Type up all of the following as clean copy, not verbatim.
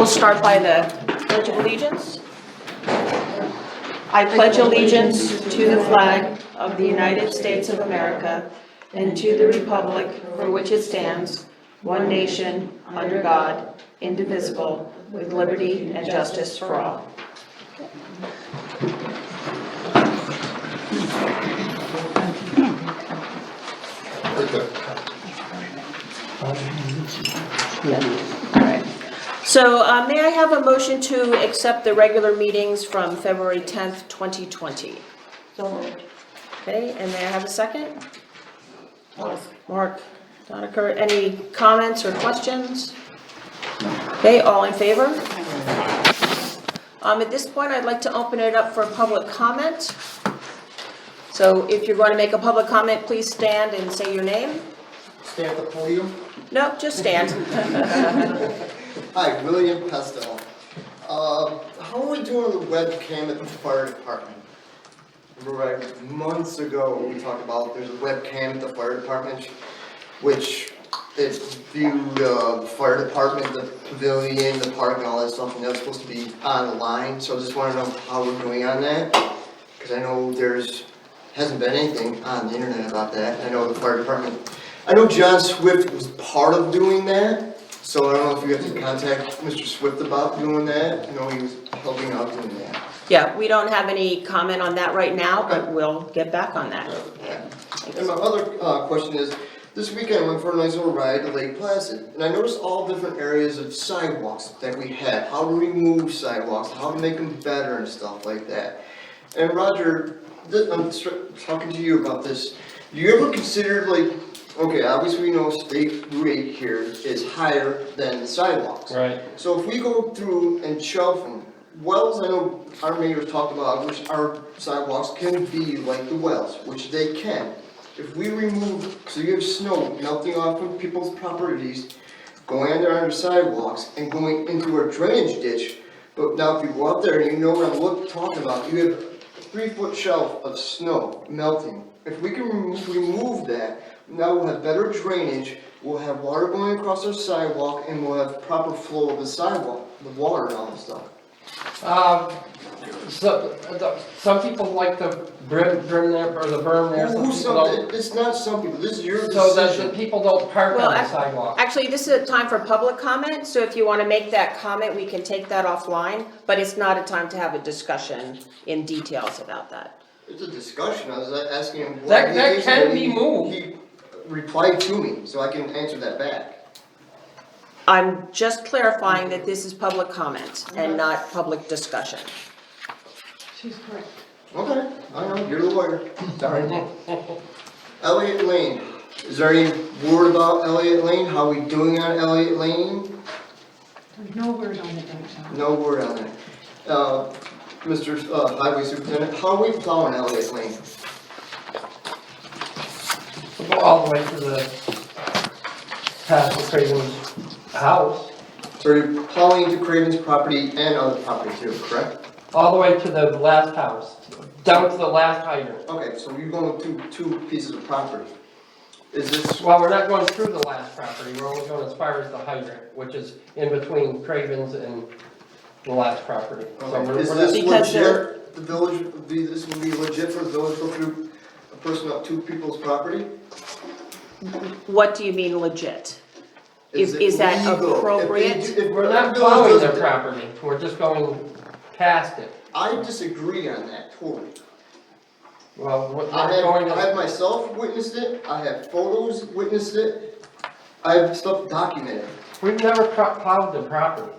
start by the Pledge of Allegiance. I pledge allegiance to the flag of the United States of America and to the republic for which it stands, one nation, under God, indivisible, with liberty and justice for all. All right. So may I have a motion to accept the regular meetings from February 10th, 2020? So moved. Okay, and may I have a second? Mark Doniker, any comments or questions? Okay, all in favor? At this point, I'd like to open it up for public comment. So if you're going to make a public comment, please stand and say your name. Stand at the podium. No, just stand. Hi, William Pestel. How are we doing with the webcam at the fire department? Remember, months ago, we talked about there's a webcam at the fire department, which it viewed the fire department, the pavilion, the park, and all that stuff, and that was supposed to be online. So I just want to know how we're doing on that, because I know hasn't been anything on the internet about that. I know the fire department. I know John Swift was part of doing that, so I don't know if you have to contact Mr. Swift about doing that. I know he was helping out doing that. Yeah, we don't have any comment on that right now, but we'll get back on that. And my other question is, this weekend I went for a nice little ride to Lake Placid, and I noticed all different areas of sidewalks that we had, how to remove sidewalks, how to make them better and stuff like that. And Roger, I'm talking to you about this. Do you ever consider, like, okay, obviously we know state rate here is higher than the sidewalks. Right. So if we go through and shove them, wells, I know our mayor's talked about, which our sidewalks can be like the wells, which they can. If we remove, so you have snow melting off of people's properties, going under our sidewalks and going into our drainage ditch, but now if you go out there and you know what I'm talking about, you have a 3-foot shelf of snow melting. If we can remove that, now we'll have better drainage, we'll have water going across our sidewalk, and we'll have proper flow of the sidewalk, the water and all that stuff. Some people like the brim there, or the berm there. It's not some people, this is your decision. So that the people don't park on the sidewalk. Actually, this is a time for public comment, so if you want to make that comment, we can take that offline, but it's not a time to have a discussion in details about that. It's a discussion, I was asking him. That can be moved. He replied to me, so I can answer that back. I'm just clarifying that this is public comment and not public discussion. She's correct. Okay, I know, you're the lawyer. Sorry. Elliott Lane, is there any word about Elliott Lane? How are we doing on Elliott Lane? There's no word on it right now. No word on it. Mr. Highway Superintendent, how are we plowing Elliott Lane? We'll go all the way to the past the Craven's house, So you're plowing into Craven's property and other property too, correct? all the way to the last house, down to the last hydrant. Okay, so you're going to two pieces of property. Is this, Well, we're not going through the last property, we're only going as far as the hydrant, which is in between Craven's and the last property. So okay, is we're this Because legit, the village, this would be legit for the village to go through a person up two people's property? What do you mean legit? Is Is that legal? appropriate? If We're our not village plowing does their it- property, we're just going past it. I disagree on that totally. Well, we're I going have myself witnessed it, I have photos witnessed it, I have stuff documented. we've never plowed the property.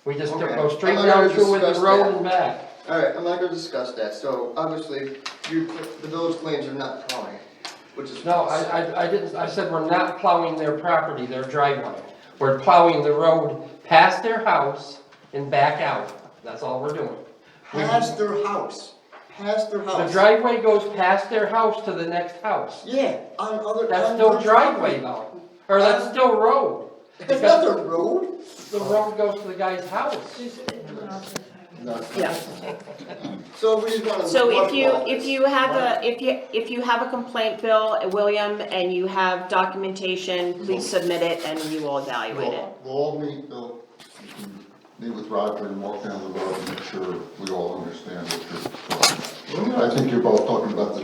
We just Okay. go straight I'm not down gonna through with the discuss road that. and back. Alright, I'm not gonna discuss that, so obviously, the village claims you're not plowing, which is. No, I didn't, I said we're not plowing their property, their driveway. We're plowing the road past their house and back out. That's all we're doing. Past their house, past their The house. driveway goes past their house to the next house. Yeah, on other. That's on still their driveway property. though. Or that's still road. It's not the road. The road goes to the guy's house. Yeah. So we just wanna. So if you have a complaint, Bill, William, and you have documentation, please submit it and we will evaluate it. We'll all meet, Bill. meet with Roger and walk down the road and make sure we all understand what you're talking about. I think you're both talking about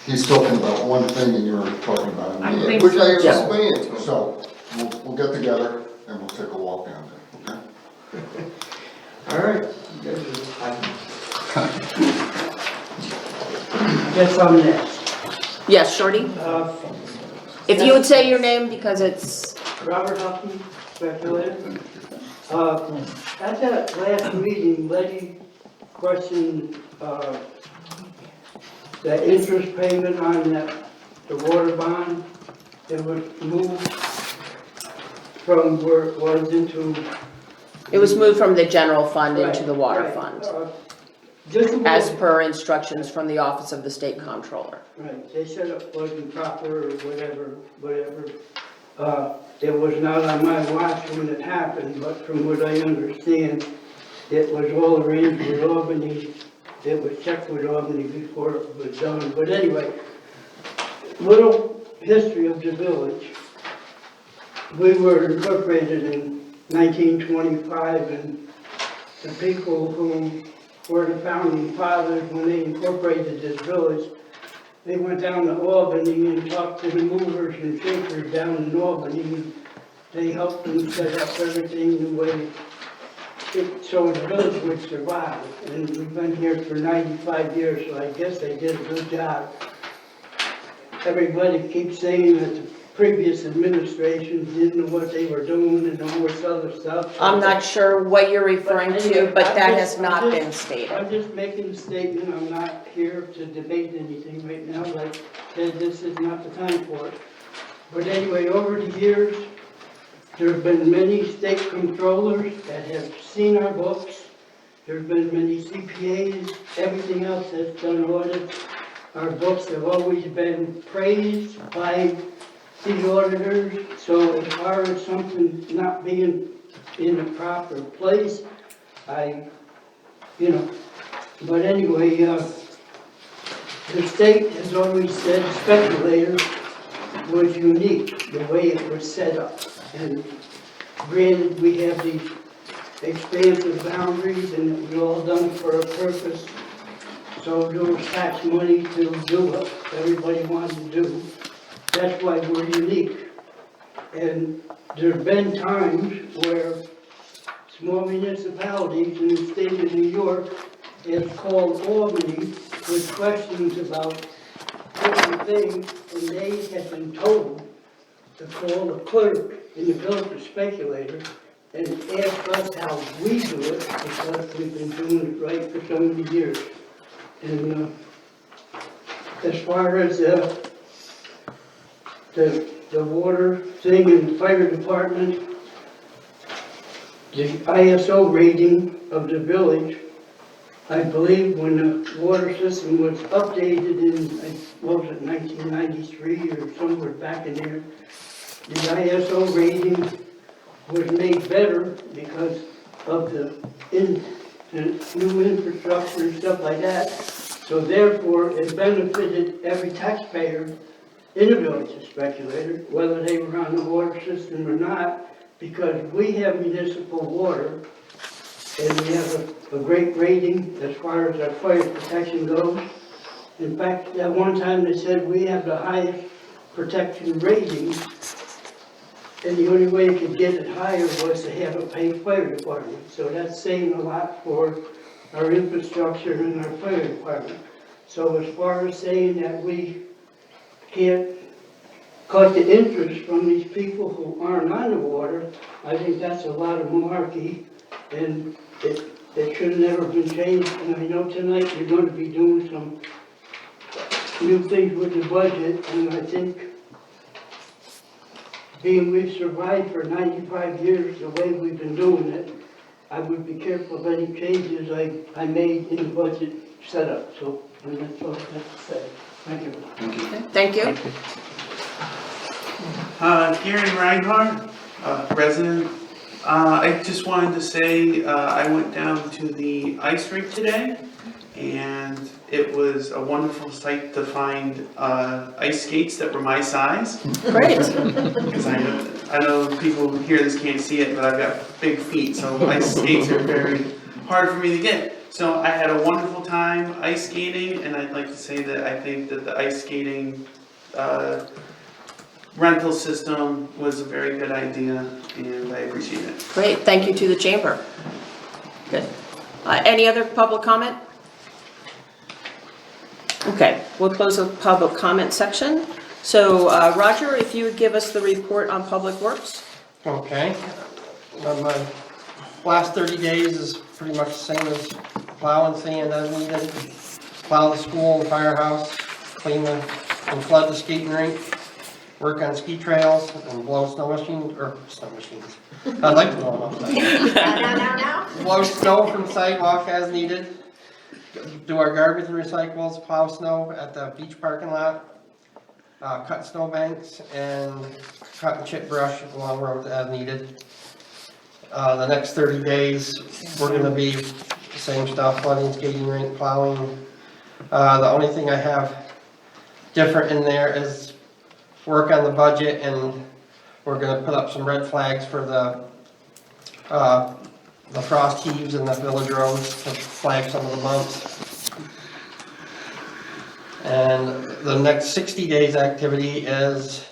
he's talking about one thing and you're talking about another. Which I explained to him. So, we'll get together and we'll take a walk down there, okay? All right. Guess I'm next. Yes, Shorty? If you would say your name because it's, Robert Huffman, Speculator. At that last meeting, Letty questioned, the interest payment on the water bond. It was moved from where it was into. it was moved from the general fund into the water Right, fund, just as per instructions from the Office of the State Comptroller. Right, they said it wasn't proper or whatever. It was not on my watch when it happened, but from what I understand, it was all arranged with Albany. It was checked with Albany before it was done. But anyway, little history of the village. We were incorporated in 1925, and the people who were the founding fathers, when they incorporated this village, they went down to Albany and talked to the movers and shakers down in Albany. They helped them set up everything the way so the village would survive. And we've been here for 95 years, so I guess they did a good job. Everybody keeps saying that the previous administration didn't know what they were doing and all this other stuff. I'm not sure what you're referring to, but that has not been stated. I'm just making a statement, I'm not here to debate anything right now, like, this is not the time for it. But anyway, over the years, there have been many state controllers that have seen our books. There have been many CPAs, everything else that's done audits. Our books have always been praised by the auditors. So as far as something not being in the proper place, but anyway, the state has always said Speculator was unique, the way it was set up. And granted, we have these expansive boundaries and it was all done for a purpose. So there was tax money to do what everybody wanted to do. That's why we're unique. And there's been times where small municipalities in the state of New York have called Albany with questions about different things, and they have been told to call the clerk in the village of Speculator and ask us how we do it, because we've been doing it right for so many years. And as far as the water thing in the fire department, the ISO rating of the village, I believe when the water system was updated in, what was it, 1993 or somewhere back in there, the ISO rating was made better because of the new infrastructure and stuff like that. So therefore, it benefited every taxpayer in the village of Speculator, whether they were on the water system or not, because we have municipal water and we have a great rating as far as our fire protection goes. In fact, at one time they said we have the highest protection rating, and the only way you could get it higher was to have a paid fire department. So that's saying a lot for our infrastructure and our fire department. So as far as saying that we can't cut the interest from these people who aren't on the water, I think that's a lot of malarkey, and it should have never been changed. And I know tonight you're going to be doing some new things with the budget, and I think being we've survived for 95 years the way we've been doing it, I would be careful of any changes I made in the budget setup. So that's all I have to say. Thank you. Thank you. Gary Reinhardt, resident. I just wanted to say I went down to the ice rink today, and it was a wonderful sight to find ice skates that were my size. Great. Because I know I know people who hear this can't see it, but I've got big feet, so ice skates are very hard for me to get. So I had a wonderful time ice skating, and I'd like to say that I think that the ice skating rental system was a very good idea, and I appreciate it. Great, thank you to the chamber. Good. Any other public comment? Okay, we'll close the public comment section. So, Roger, if you would give us the report on Public Works? Okay. My last 30 days is pretty much the same as plow and sand as needed. Plow the school and firehouse, clean and flood the skating rink, work on ski trails, and blow snow machines. I like to blow them outside. Now. Blow snow from sidewalk as needed. Do our garbage and recyclables, plow snow at the beach parking lot. Cut snow banks and cut and chip brush along roads as needed. The next 30 days, we're gonna be the same stuff, flooding, skating rink, plowing. The only thing I have different in there is work on the budget, and we're gonna put up some red flags for the frost heaves in the village roads to flag some of the bumps. And the next 60 days activity is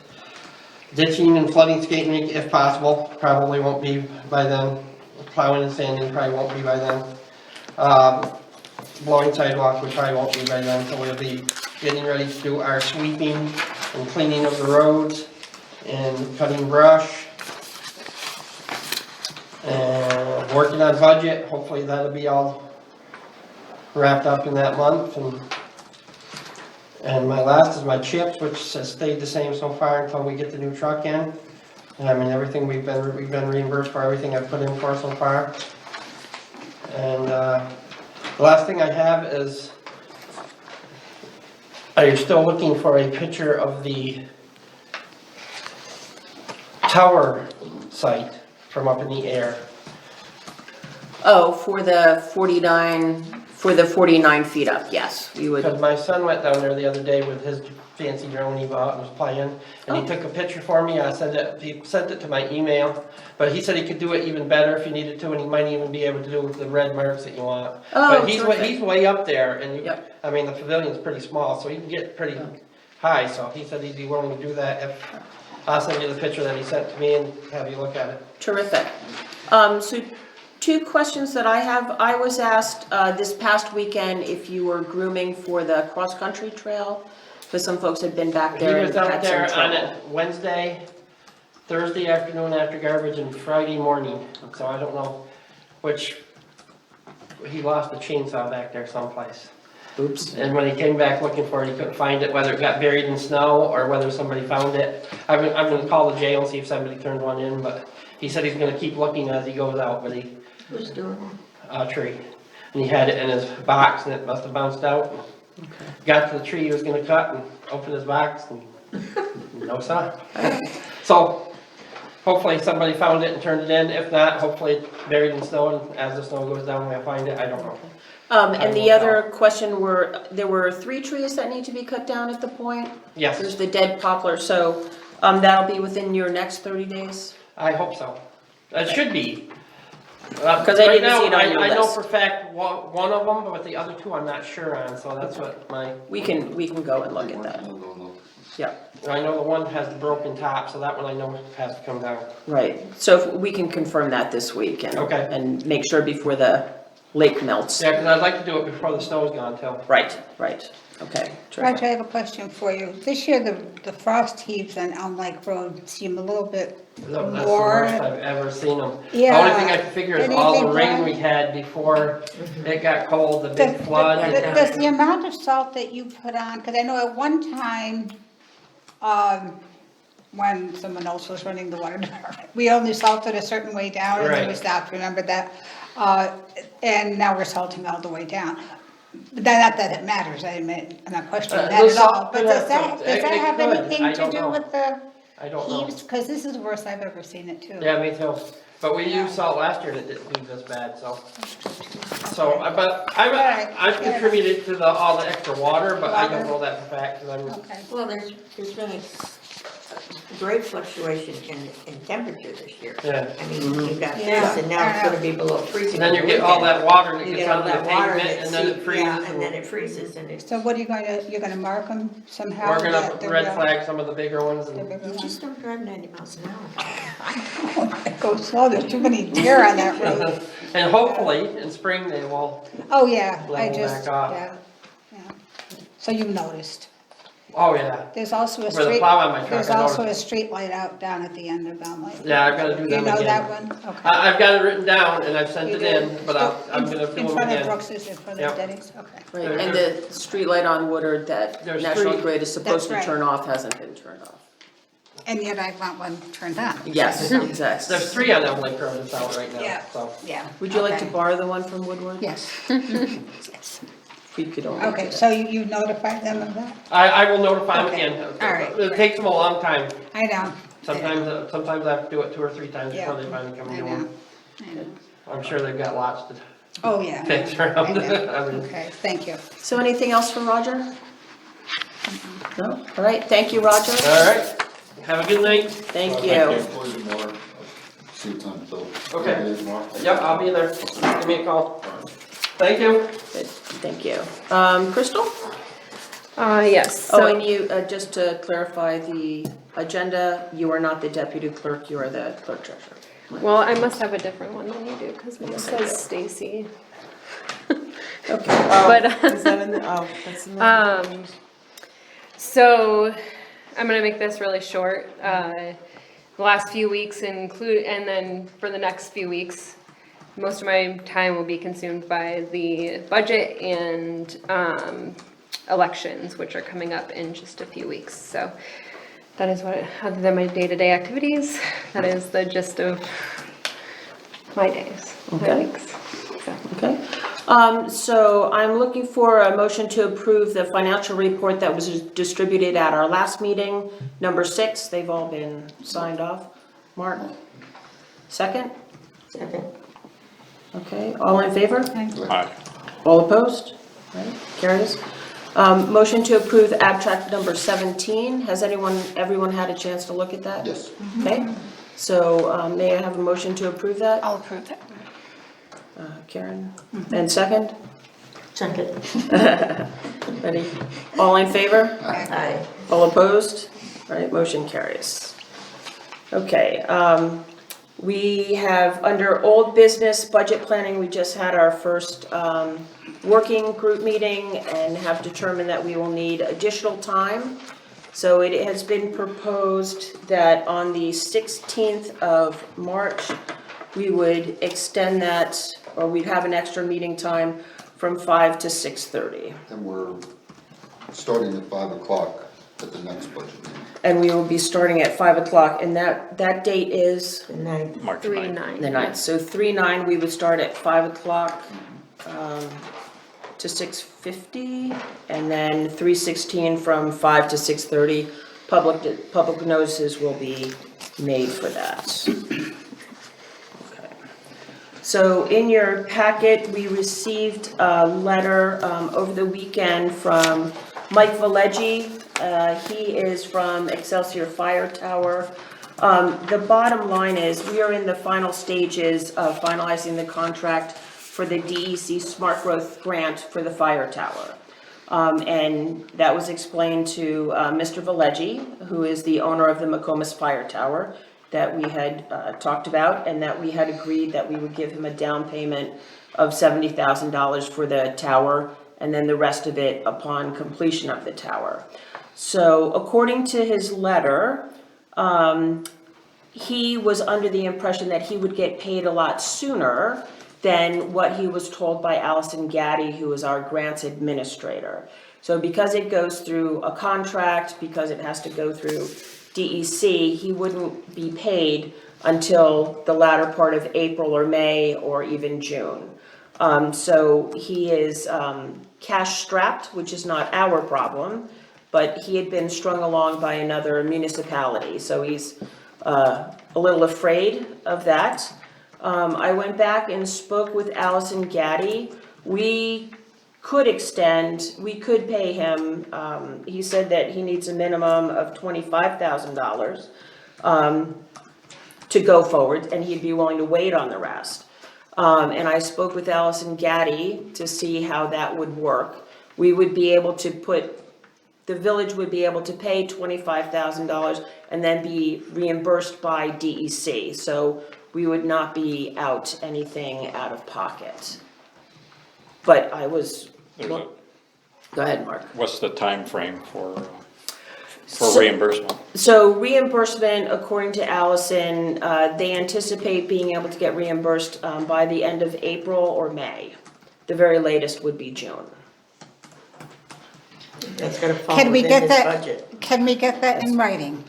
ditching and flooding skating rink if possible. Probably won't be by then. Plowing and sanding probably won't be by then. Blowing sidewalk, we probably won't be by then. So we'll be getting ready to do our sweeping and cleaning of the roads and cutting brush. And working on budget. Hopefully that'll be all wrapped up in that month. And my last is my chips, which has stayed the same so far until we get the new truck in. And I mean, everything we've been reimbursed for everything I've put in for so far. And the last thing I have is, are you still looking for a picture of the tower site from up in the air? Oh, for the 49 feet up, yes, we would. Because my son went down there the other day with his fancy drone he bought and was playing, and he took a picture for me. He sent it to my email, but he said he could do it even better if you needed to, and he might even be able to do the red marks that you want. Oh, But he's way up there, and Yep. I mean, the pavilion's pretty small, so he can get pretty high, so he said he'd be willing to do that if, I'll send you the picture that he sent to me and have you look at it. Terrific. So 2 questions that I have. I was asked this past weekend if you were grooming for the cross-country trail, because some folks had been back there He and was out had there some on trouble. it Wednesday, Thursday afternoon after garbage, and Friday morning, so I don't know which, he lost a chainsaw back there someplace. Oops. And when he came back looking for it, he couldn't find it, whether it got buried in snow or whether somebody found it. I'm gonna call the jail and see if somebody turned one in, but he said he's gonna keep looking as he goes out, but he. Who's doing A tree. And he had it in his box and it must have bounced out. Got to the tree he was gonna cut and opened his box and no sign. So hopefully somebody found it and turned it in. If not, hopefully it's buried in snow, and as the snow goes down, we'll find it. I don't know. And the other question there were 3 trees that need to be cut down at the point? Yes, There's the dead poplar, so that'll be within your next 30 days? I hope so. It should be. 'Cause I didn't see it on your I know list. for a fact one of them, but the other 2 I'm not sure on, so that's what We can go and look at that. No. Yeah, I know the one has the broken top, so that one I know has to come down. right. So if we can confirm that this week and, Okay. and make sure before the lake melts. Yeah, because I'd like to do it before the snow's gone too. Right. Okay. terrific. Roger, I have a question for you. This year, the frost heaves on Elm Lake Road seem a little bit No, that's the more. worst I've ever seen them. The Yeah. only thing I can figure is all the Anything rain done? we had before it got cold, the big flood. Does the amount of salt that you put on, because I know at one time, when someone else was running the water department, we only salted a certain way down and then we Right. stopped, remember that? And now we're salting all the way down. But not that it matters, I'm not questioning that the at all, salt but could does have that some- it have could. anything I to don't do know. with the I don't know. heaves? Because this is the worst I've ever seen it too. Yeah, me too. But we Yeah. used salt last year that didn't do this bad, so. But Alright, I've fair contributed to all the extra water, but I don't Water. know that for fact, because I'm. Okay. Well, there's been great fluctuation in temperature this year. Yeah. I mean, you've got Yeah. this, and now it's gonna be below freezing. And then you on the get all weekend. that water that You gets get all under the that water pavement, that and then it seeps, freezes. yeah, and then it freezes, and it's, So what are you're gonna mark them somehow? We're gonna that they're red real- flag some of the bigger ones the and, bigger you ones? just don't drive 90 miles an hour. Go slow, there's too many deer on that road. and hopefully in spring they will, Oh, yeah, I Level just, back off. yeah. So you've noticed. oh yeah. There's also a Where the street, plow on my truck, there's I also a noticed. street light out down at the end of Elmley. Yeah, I've gotta do them You know again. that one? Okay. I've got it written down and I've sent You it do? in, but I'm gonna do In them front of again. Brooks's, in front of Yep. Denny's, okay. Right, and the street light on Woodard that There's National three. Grid is supposed to That's right. turn off hasn't been turned off. And yet I want one turned on. Yes, exactly. There's 3 on that Lake Road that's out right now, Yeah. so. Yeah. Would you like to okay. borrow the one from Woodward? Yes. Yes. We could only do Okay, that. so you notified them of that? I will notify them Okay. again. All right. It takes them a long time. I know. Sometimes I have to do it 2 or 3 times Yeah. before they finally come I and do know. them. I know. I'm sure they've got lots to Oh, yeah. fix I around. know. I mean, Okay, thank you. So anything else from Roger? No? All right, thank you, Roger. All right, have a good night. Thank you. Call you tomorrow. See you time, so. Okay. See you tomorrow. Yep, I'll be there. Give me a call. Thank you. Good, thank you. Crystal? Yes, Oh, so, and you, just to clarify the agenda, you are not the deputy clerk, you are the clerk treasurer. well, I must have a different one than you do, because mine Yes, I do. says Stacy. Okay. But, Is that in the, oh, that's in the. So, I'm gonna make this really short. The last few weeks and then for the next few weeks, most of my time will be consumed by the budget and, elections, which are coming up in just a few weeks, so. That is what, other than my day-to-day activities, that is the gist of my days, my Okay. weeks, so. Okay. So I'm looking for a motion to approve the financial report that was distributed at our last meeting, number 6. They've all been signed off. Mark? Second? Second. Okay, all in favor? Aye. All opposed? Right, carries. Motion to approve abstract number 17. Has everyone had a chance to look at that? Yes. Okay, so may I have a motion to approve that? I'll approve that. Karen? And second? Second. Ready? All in favor? Aye. All opposed? All right, motion carries. Okay, we have, under old business budget planning, we just had our first working group meeting and have determined that we will need additional time. So it has been proposed that on the 16th of March, we would extend that, or we'd have an extra meeting time from 5 to 6:30. And we're starting at 5 o'clock at the next budget meeting. And we will be starting at 5 o'clock, and that date is Good night. 3-9. the 9th. So 3/9, we would start at 5 o'clock to 6:50, and then 3/16 from 5 to 6:30. Public notices will be made for that. Okay. So in your packet, we received a letter over the weekend from Mike Valeggi. He is from Excelsior Fire Tower. The bottom line is, we are in the final stages of finalizing the contract for the DEC Smart Growth Grant for the fire tower. And that was explained to Mr. Valeggi, who is the owner of the McComas Fire Tower, that we had talked about, and that we had agreed that we would give him a down payment of $70,000 for the tower, and then the rest of it upon completion of the tower. So according to his letter, he was under the impression that he would get paid a lot sooner than what he was told by Allison Gaddy, who is our grants administrator. So because it goes through a contract, because it has to go through DEC, he wouldn't be paid until the latter part of April or May or even June. So he is cash strapped, which is not our problem, but he had been strung along by another municipality, so he's a little afraid of that. I went back and spoke with Allison Gaddy. We could pay him, he said that he needs a minimum of $25,000. to go forward, and he'd be willing to wait on the rest. And I spoke with Allison Gaddy to see how that would work. We would be able to the village would be able to pay $25,000 and then be reimbursed by DEC. So we would not be out anything out of pocket. But I was, go ahead, Mark. What's the time frame for So- reimbursement? So reimbursement, according to Allison, they anticipate being able to get reimbursed by the end of April or May. The very latest would be June. That's gonna fall Can we within get his that, budget. can we get that in writing?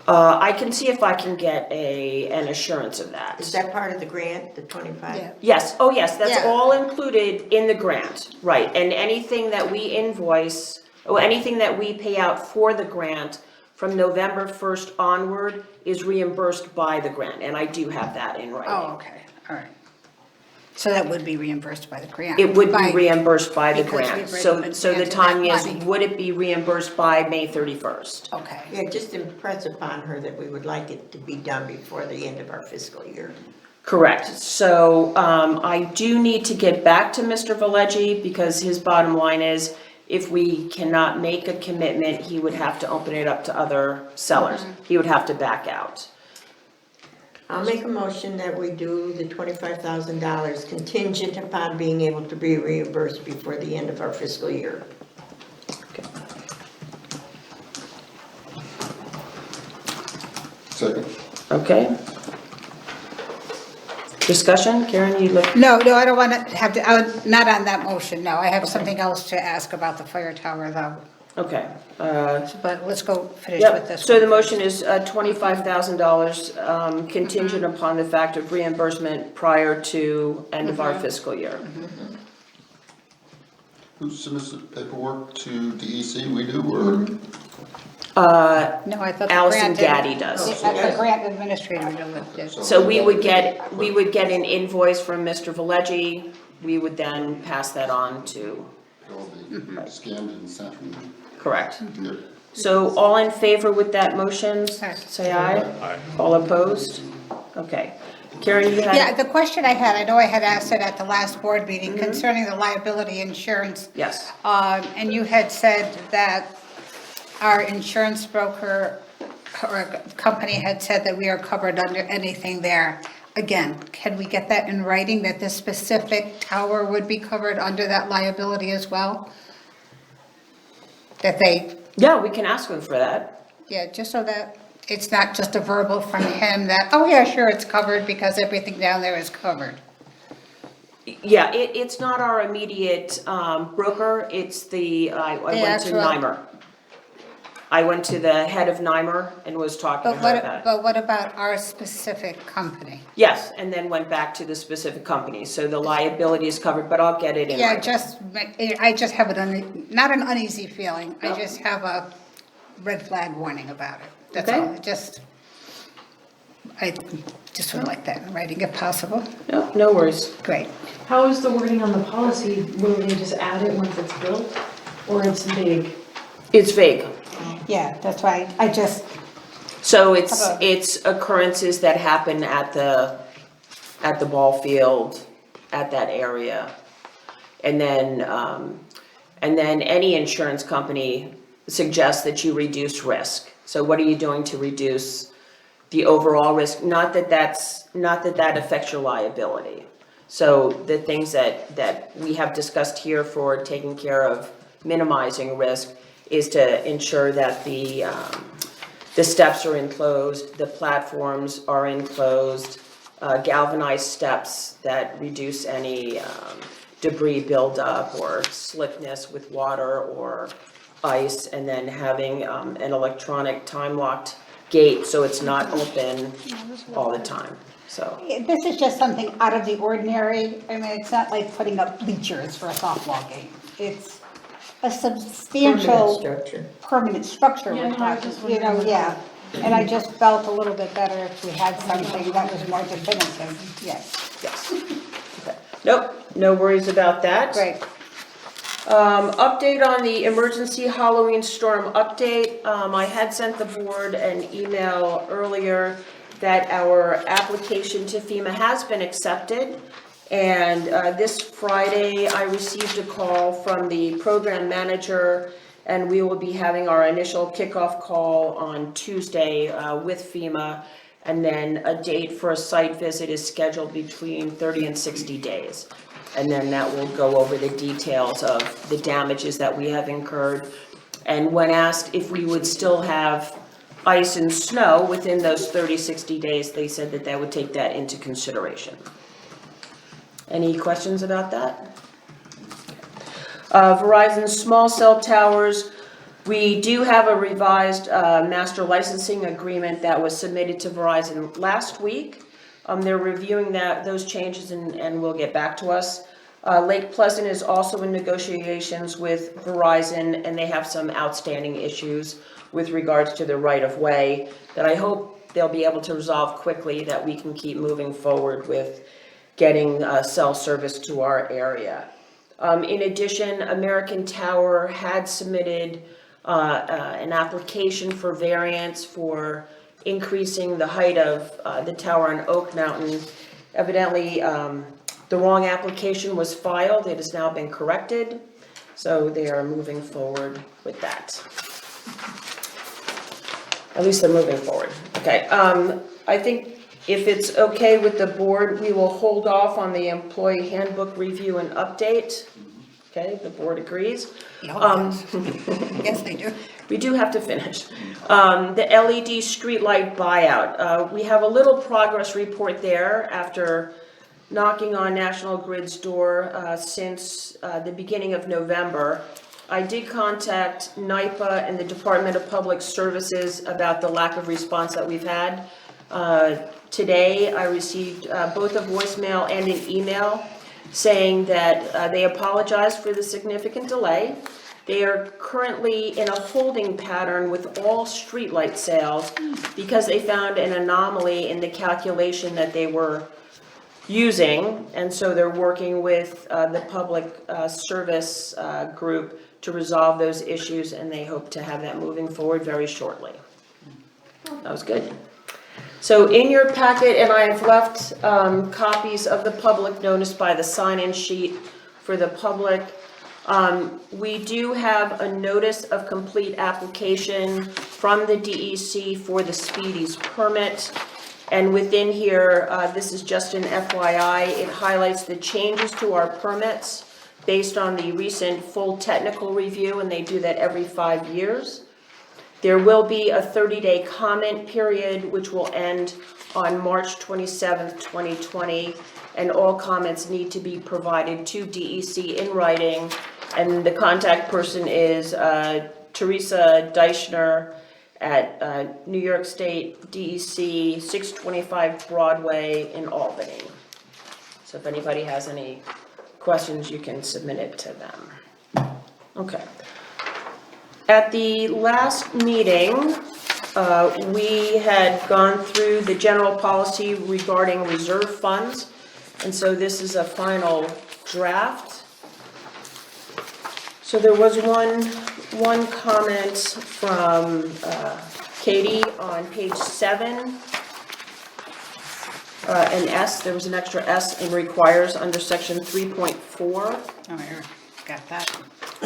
I can see if I can get an assurance of that. Is that part of the grant, the 25? Yeah. Yes, oh yes, that's Yeah. all included in the grant, right, and anything that we invoice, or anything that we pay out for the grant from November 1st onward is reimbursed by the grant, and I do have that in writing. Oh, okay, all right. So that would be reimbursed by the grant? It would be By- reimbursed by the because we've grant, already so, been so the granted timing that is, money. would it be reimbursed by May 31st? Okay, Yeah, just impress upon her that we would like it to be done before the end of our fiscal year. Correct, so, I do need to get back to Mr. Valeggi, because his bottom line is, if we cannot make a commitment, he would have to open it up to other sellers. He would have to back out. I'll make a motion that we do the $25,000 contingent upon being able to be reimbursed before the end of our fiscal year. Second. Okay. Discussion, Karen, you look, no, I don't want to have to, not on that motion, no, I have something else to ask about the fire tower though. okay. But let's go finish with Yep, this. so one the first. motion is $25,000 contingent upon the fact of reimbursement prior to end of our fiscal year. Who submits the paperwork to DEC? We do, or? No, I thought the Allison grant. Gaddy does. The grant administrator did. So we would get an invoice from Mr. Valeggi, we would then pass that on to, It'll be scanned and sent. correct. Yep. So all in favor with that motion, say aye. Aye. All opposed? Okay. Karen, you had? Yeah, the question I had, I know I had asked it at the last board meeting concerning the liability insurance. Yes. And you had said that our insurance broker or company had said that we are covered under anything there. Again, can we get that in writing, that this specific tower would be covered under that liability as well? That they, Yeah, we can ask them for that. yeah, just so that it's not just a verbal from him that, oh yeah, sure, it's covered because everything down there is covered. Yeah, it's not our immediate broker, it's I went to actual- NYMER. I went to the head of NYMER and was talking to her about it. But what about our specific company? Yes, and then went back to the specific company, so the liability is covered, but I'll get it in Yeah, writing. I just have not an uneasy feeling, I just have a red flag warning about it. That's Okay. all, I just would like that in writing if possible. No worries. Great. How is the wording on the policy? Will they just add it once it's built? Or it's vague? It's vague. Yeah, that's why, I just, So Okay. it's occurrences that happen at the ball field, at that area. And then any insurance company suggests that you reduce risk. So what are you doing to reduce the overall risk? Not that that affects your liability. So the things that we have discussed here for taking care of minimizing risk is to ensure that the steps are enclosed, the platforms are enclosed, galvanized steps that reduce any debris buildup or slickness with water or ice, and then having an electronic time-locked gate so it's not open all the time, so. this is just something out of the ordinary. I mean, it's not like putting up bleachers for a softball game. It's a substantial Structure. permanent structure Yeah, we're no, I was talking, just you know, wondering yeah. And I just felt a little bit better if we had something that was more definitive, yes. Yes. Okay. Nope, no worries about that. Great. Update on the emergency Halloween storm update. I had sent the board an email earlier that our application to FEMA has been accepted. And this Friday, I received a call from the program manager, and we will be having our initial kickoff call on Tuesday with FEMA. And then a date for a site visit is scheduled between 30 and 60 days. And then that will go over the details of the damages that we have incurred. And when asked if we would still have ice and snow within those 30, 60 days, they said that they would take that into consideration. Any questions about that? Verizon small cell towers, we do have a revised master licensing agreement that was submitted to Verizon last week. They're reviewing those changes and will get back to us. Lake Pleasant is also in negotiations with Verizon, and they have some outstanding issues with regards to the right-of-way that I hope they'll be able to resolve quickly, that we can keep moving forward with getting cell service to our area. In addition, American Tower had submitted an application for variance for increasing the height of the tower on Oak Mountain. Evidently, the wrong application was filed. It has now been corrected, so they are moving forward with that. At least they're moving forward. Okay, I think if it's okay with the board, we will hold off on the employee handbook review and update. Okay, the board agrees. Yes, they do. We do have to finish. The LED streetlight buyout. We have a little progress report there after knocking on National Grid's door since the beginning of November. I did contact NYPA and the Department of Public Services about the lack of response that we've had. Today, I received both a voicemail and an email saying that they apologize for the significant delay. They are currently in a holding pattern with all streetlight sales because they found an anomaly in the calculation that they were using, and so they're working with the public service group to resolve those issues, and they hope to have that moving forward very shortly. That was good. So in your packet, and I have left copies of the public notice by the sign-in sheet for the public. We do have a notice of complete application from the DEC for the Speedies permit. And within here, this is just an FYI, it highlights the changes to our permits based on the recent full technical review, and they do that every 5 years. There will be a 30-day comment period, which will end on March 27th, 2020, and all comments need to be provided to DEC in writing, and the contact person is Teresa Deichner at New York State DEC, 625 Broadway in Albany. So if anybody has any questions, you can submit it to them. Okay. At the last meeting, we had gone through the general policy regarding reserve funds, and so this is a final draft. So there was one comment from Katie on page 7, an S, there was an extra S in requires under section 3.4. Oh, here, got that.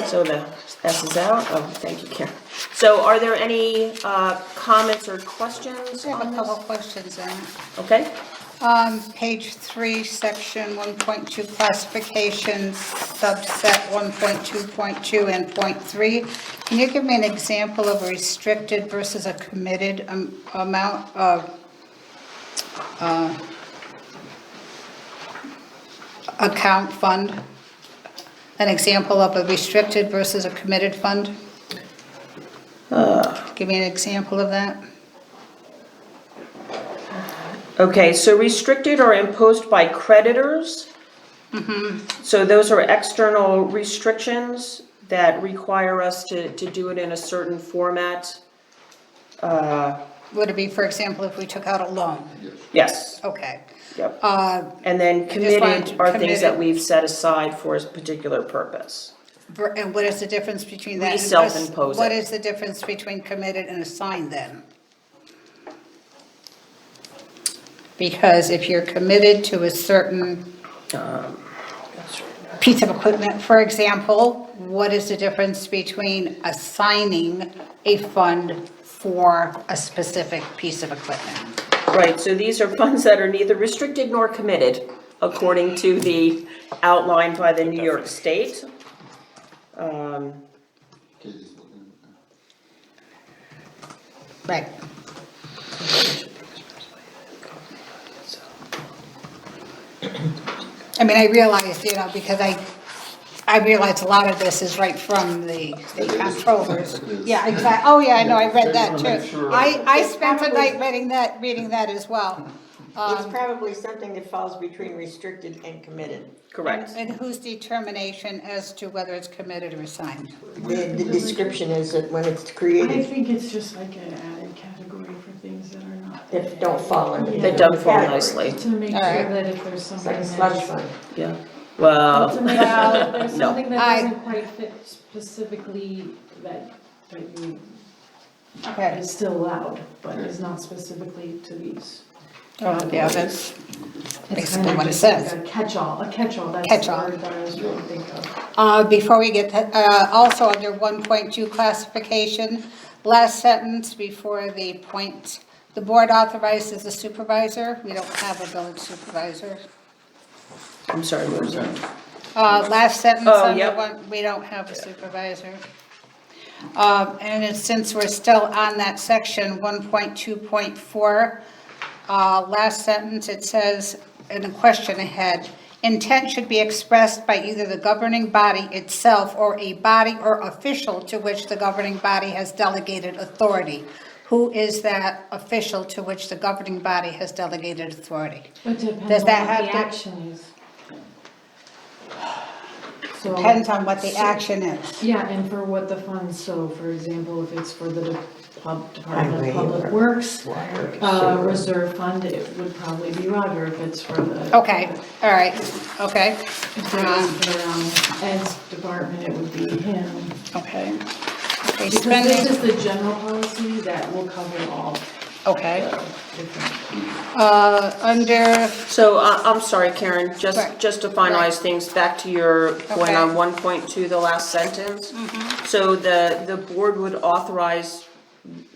So the S is out. Oh, thank you, Karen. So are there any comments or questions I have on a this? couple questions in it. Okay. Page 3, section 1.2 classifications, subset 1.2.2 and .3. Can you give me an example of a restricted versus a committed amount of account fund? An example of a restricted versus a committed fund? Give me an example of that. Okay, so restricted are imposed by creditors. So those are external restrictions that require us to do it in a certain format. Would it be, for example, if we took out a loan? Yes. Okay. Yep. Uh, And then just wanted committed are things that committed. we've set aside for a particular purpose. And what is the difference between that? We self-impose What it. is the difference between committed and assigned then? Because if you're committed to a certain piece of equipment, for example, what is the difference between assigning a fund for a specific piece of equipment? Right, so these are funds that are neither restricted nor committed, according to the outlined by the New York State. Katie's looking at Right. I mean, I realize, because I realize a lot of this is right from the comptrollers. It is. Yeah, exactly. Oh, yeah, I know, I read that They wanna make too. sure- I spent a night reading that as well. It's probably something that falls between restricted and committed. Correct. And whose determination as to whether it's committed or assigned? The description is that when it's I created, think it's just like an added category for things that are not. that don't fall under. That don't fall category. nicely, To make sure Alright. that if there's It's something like a that. slush fund. yeah. To Well, make sure that there's no. something that I- doesn't quite fit specifically that you, Okay. is still allowed, but is not specifically to these. Oh, yeah, that's It's basically kind of what it just says. like a catch-all, that's Catch-all. the word that I was trying to think of. Before we get that, also under 1.2 classification, last sentence before the point, the board authorizes the supervisor. We don't have a village supervisor. I'm sorry, what was that? Last sentence Oh, under yep. one, we don't have a supervisor. Since we're still on that section, 1.2.4, last sentence, it says, in a question ahead, intent should be expressed by either the governing body itself or a body or official to which the governing body has delegated authority. Who is that official to which the governing body has delegated authority? It depends Does on that what have the to- action is. So- Depends on what the action is. Yeah, and for what the funds, so for example, if it's for the Department Highway of Public or Works, water, sewer. reserve fund, it would probably be Roger if it's for the. Okay, all right, okay. If it was for, Ed's department, it would be him. Okay. Okay, Because this spending, is the general policy that will cover all okay. different. Under, So, I'm sorry, Karen, Right. just to finalize things, back to your point Okay. on 1.2, the last sentence. So the board would authorize,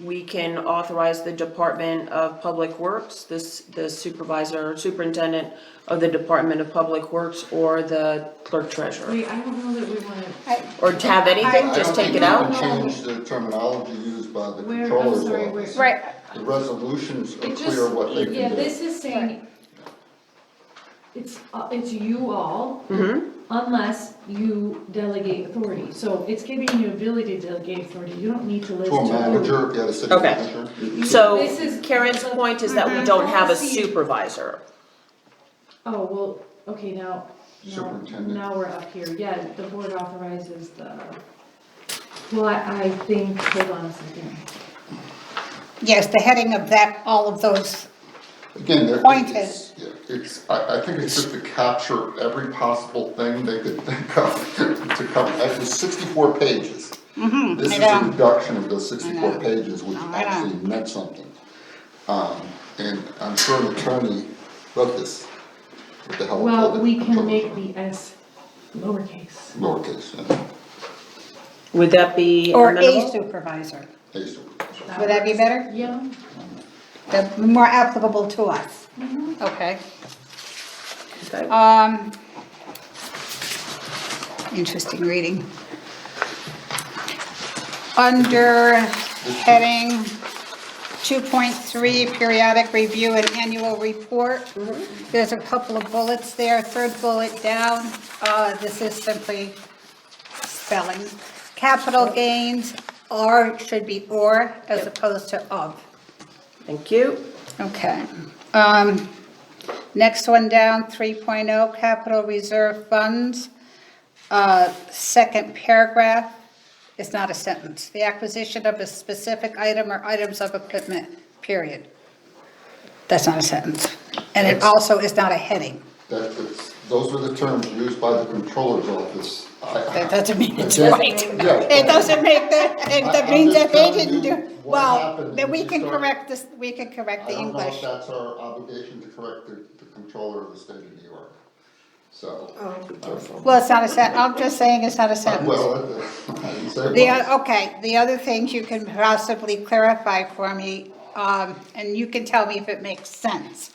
we can authorize the Department of Public Works, the superintendent of the Department of Public Works, or the clerk treasurer. Wait, I don't know that we wanna, Or to have anything, just take it out? I don't think you can change the terminology used by the Where- I'm controller's sorry, office. right, The resolutions are it clear what they just, yeah, can do. this is saying, it's you all, Mm-hmm, unless you delegate authority. So it's giving you ability to delegate authority, you don't need to list. To a who. manager, if you had a city Okay. manager. so This is- Karen's point is that we don't have a supervisor. Oh, well, okay, now, Superintendent. now we're up here, yeah, the board authorizes the, well, I think, hold on a second. yes, the heading of that, all of those, Again, Pointed. I think it's just to capture every possible thing they could think of to cover, actually 64 pages. This is I a know. reduction of those 64 I know. pages, which I know. actually meant something. And I'm sure an attorney wrote this with the help of Well, the we can controller. make the S lowercase. Lowercase, yeah. Would that be or a amenable? supervisor. A supervisor. Would that be better? Yeah. That'd be more applicable to us. Okay. Okay. Interesting reading. Under heading 2.3, periodic review and annual report, there's a couple of bullets there. Third bullet down, this is simply spelling. Capital gains, or should be or as opposed to of. Thank you. Okay. Next one down, 3.0, capital reserve funds. Second paragraph is not a sentence. The acquisition of a specific item or items of equipment, period. That's not a sentence. And it also is not a heading. Those were the terms used by the controller's office. That doesn't mean it's Yeah, right. yeah. It doesn't make that, that I'm means just that they telling didn't you do, what well, happened, then and we you can start- correct this, we can correct I the don't know if English. that's our obligation to correct the controller of the state of New York. So. Well, it's not a sentence, I'm just saying it's not a sentence. Well, I didn't say it was. Okay, the other things you can possibly clarify for me, and you can tell me if it makes sense.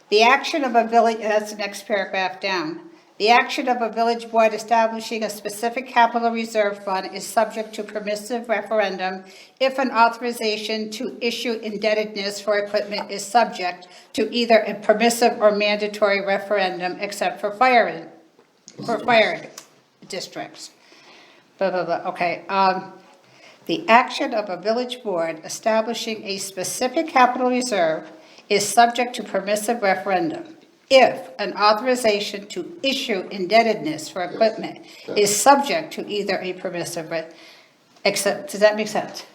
The action of a village, that's the next paragraph down. The action of a village board establishing a specific capital reserve fund is subject to permissive referendum if an authorization to issue indebtedness for equipment is subject to either a permissive or mandatory referendum except for fire districts. Blah, blah, blah, okay. The action of a village board establishing a specific capital reserve is subject to permissive referendum if an authorization to issue indebtedness for equipment is subject to either a permissive, except, does that make sense?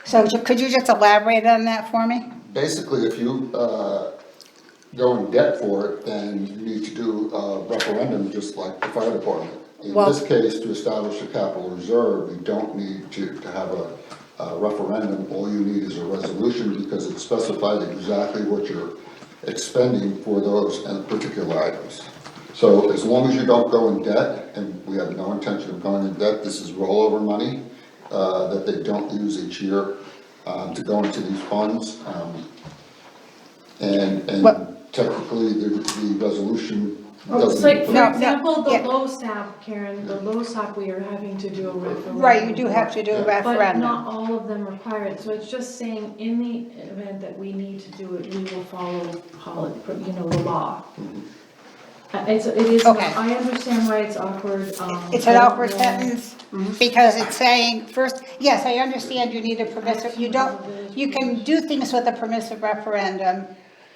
So could you just elaborate on that for me? Basically, if you go in debt for it, then you need to do a referendum just like the fire department. In Well- this case, to establish a capital reserve, you don't need to have a referendum. All you need is a resolution because it specifies exactly what you're expending for those particular items. So as long as you don't go in debt, and we have no intention of going in debt, this is rollover money that they don't use each year to go into these funds. And What- technically, the resolution It's doesn't. like, for No, example, the yeah. LoSAP, Karen, the LoSAP, we are having to do a referendum. Right, you do have to do a Yeah. But referendum. not all of them require it, so it's just saying, in the event that we need to do it, we will follow, the law. It is, Okay. I understand why it's awkward, It's an I don't awkward know. sentence, because it's saying, first, yes, I understand you need a permissive, you can do things with a permissive referendum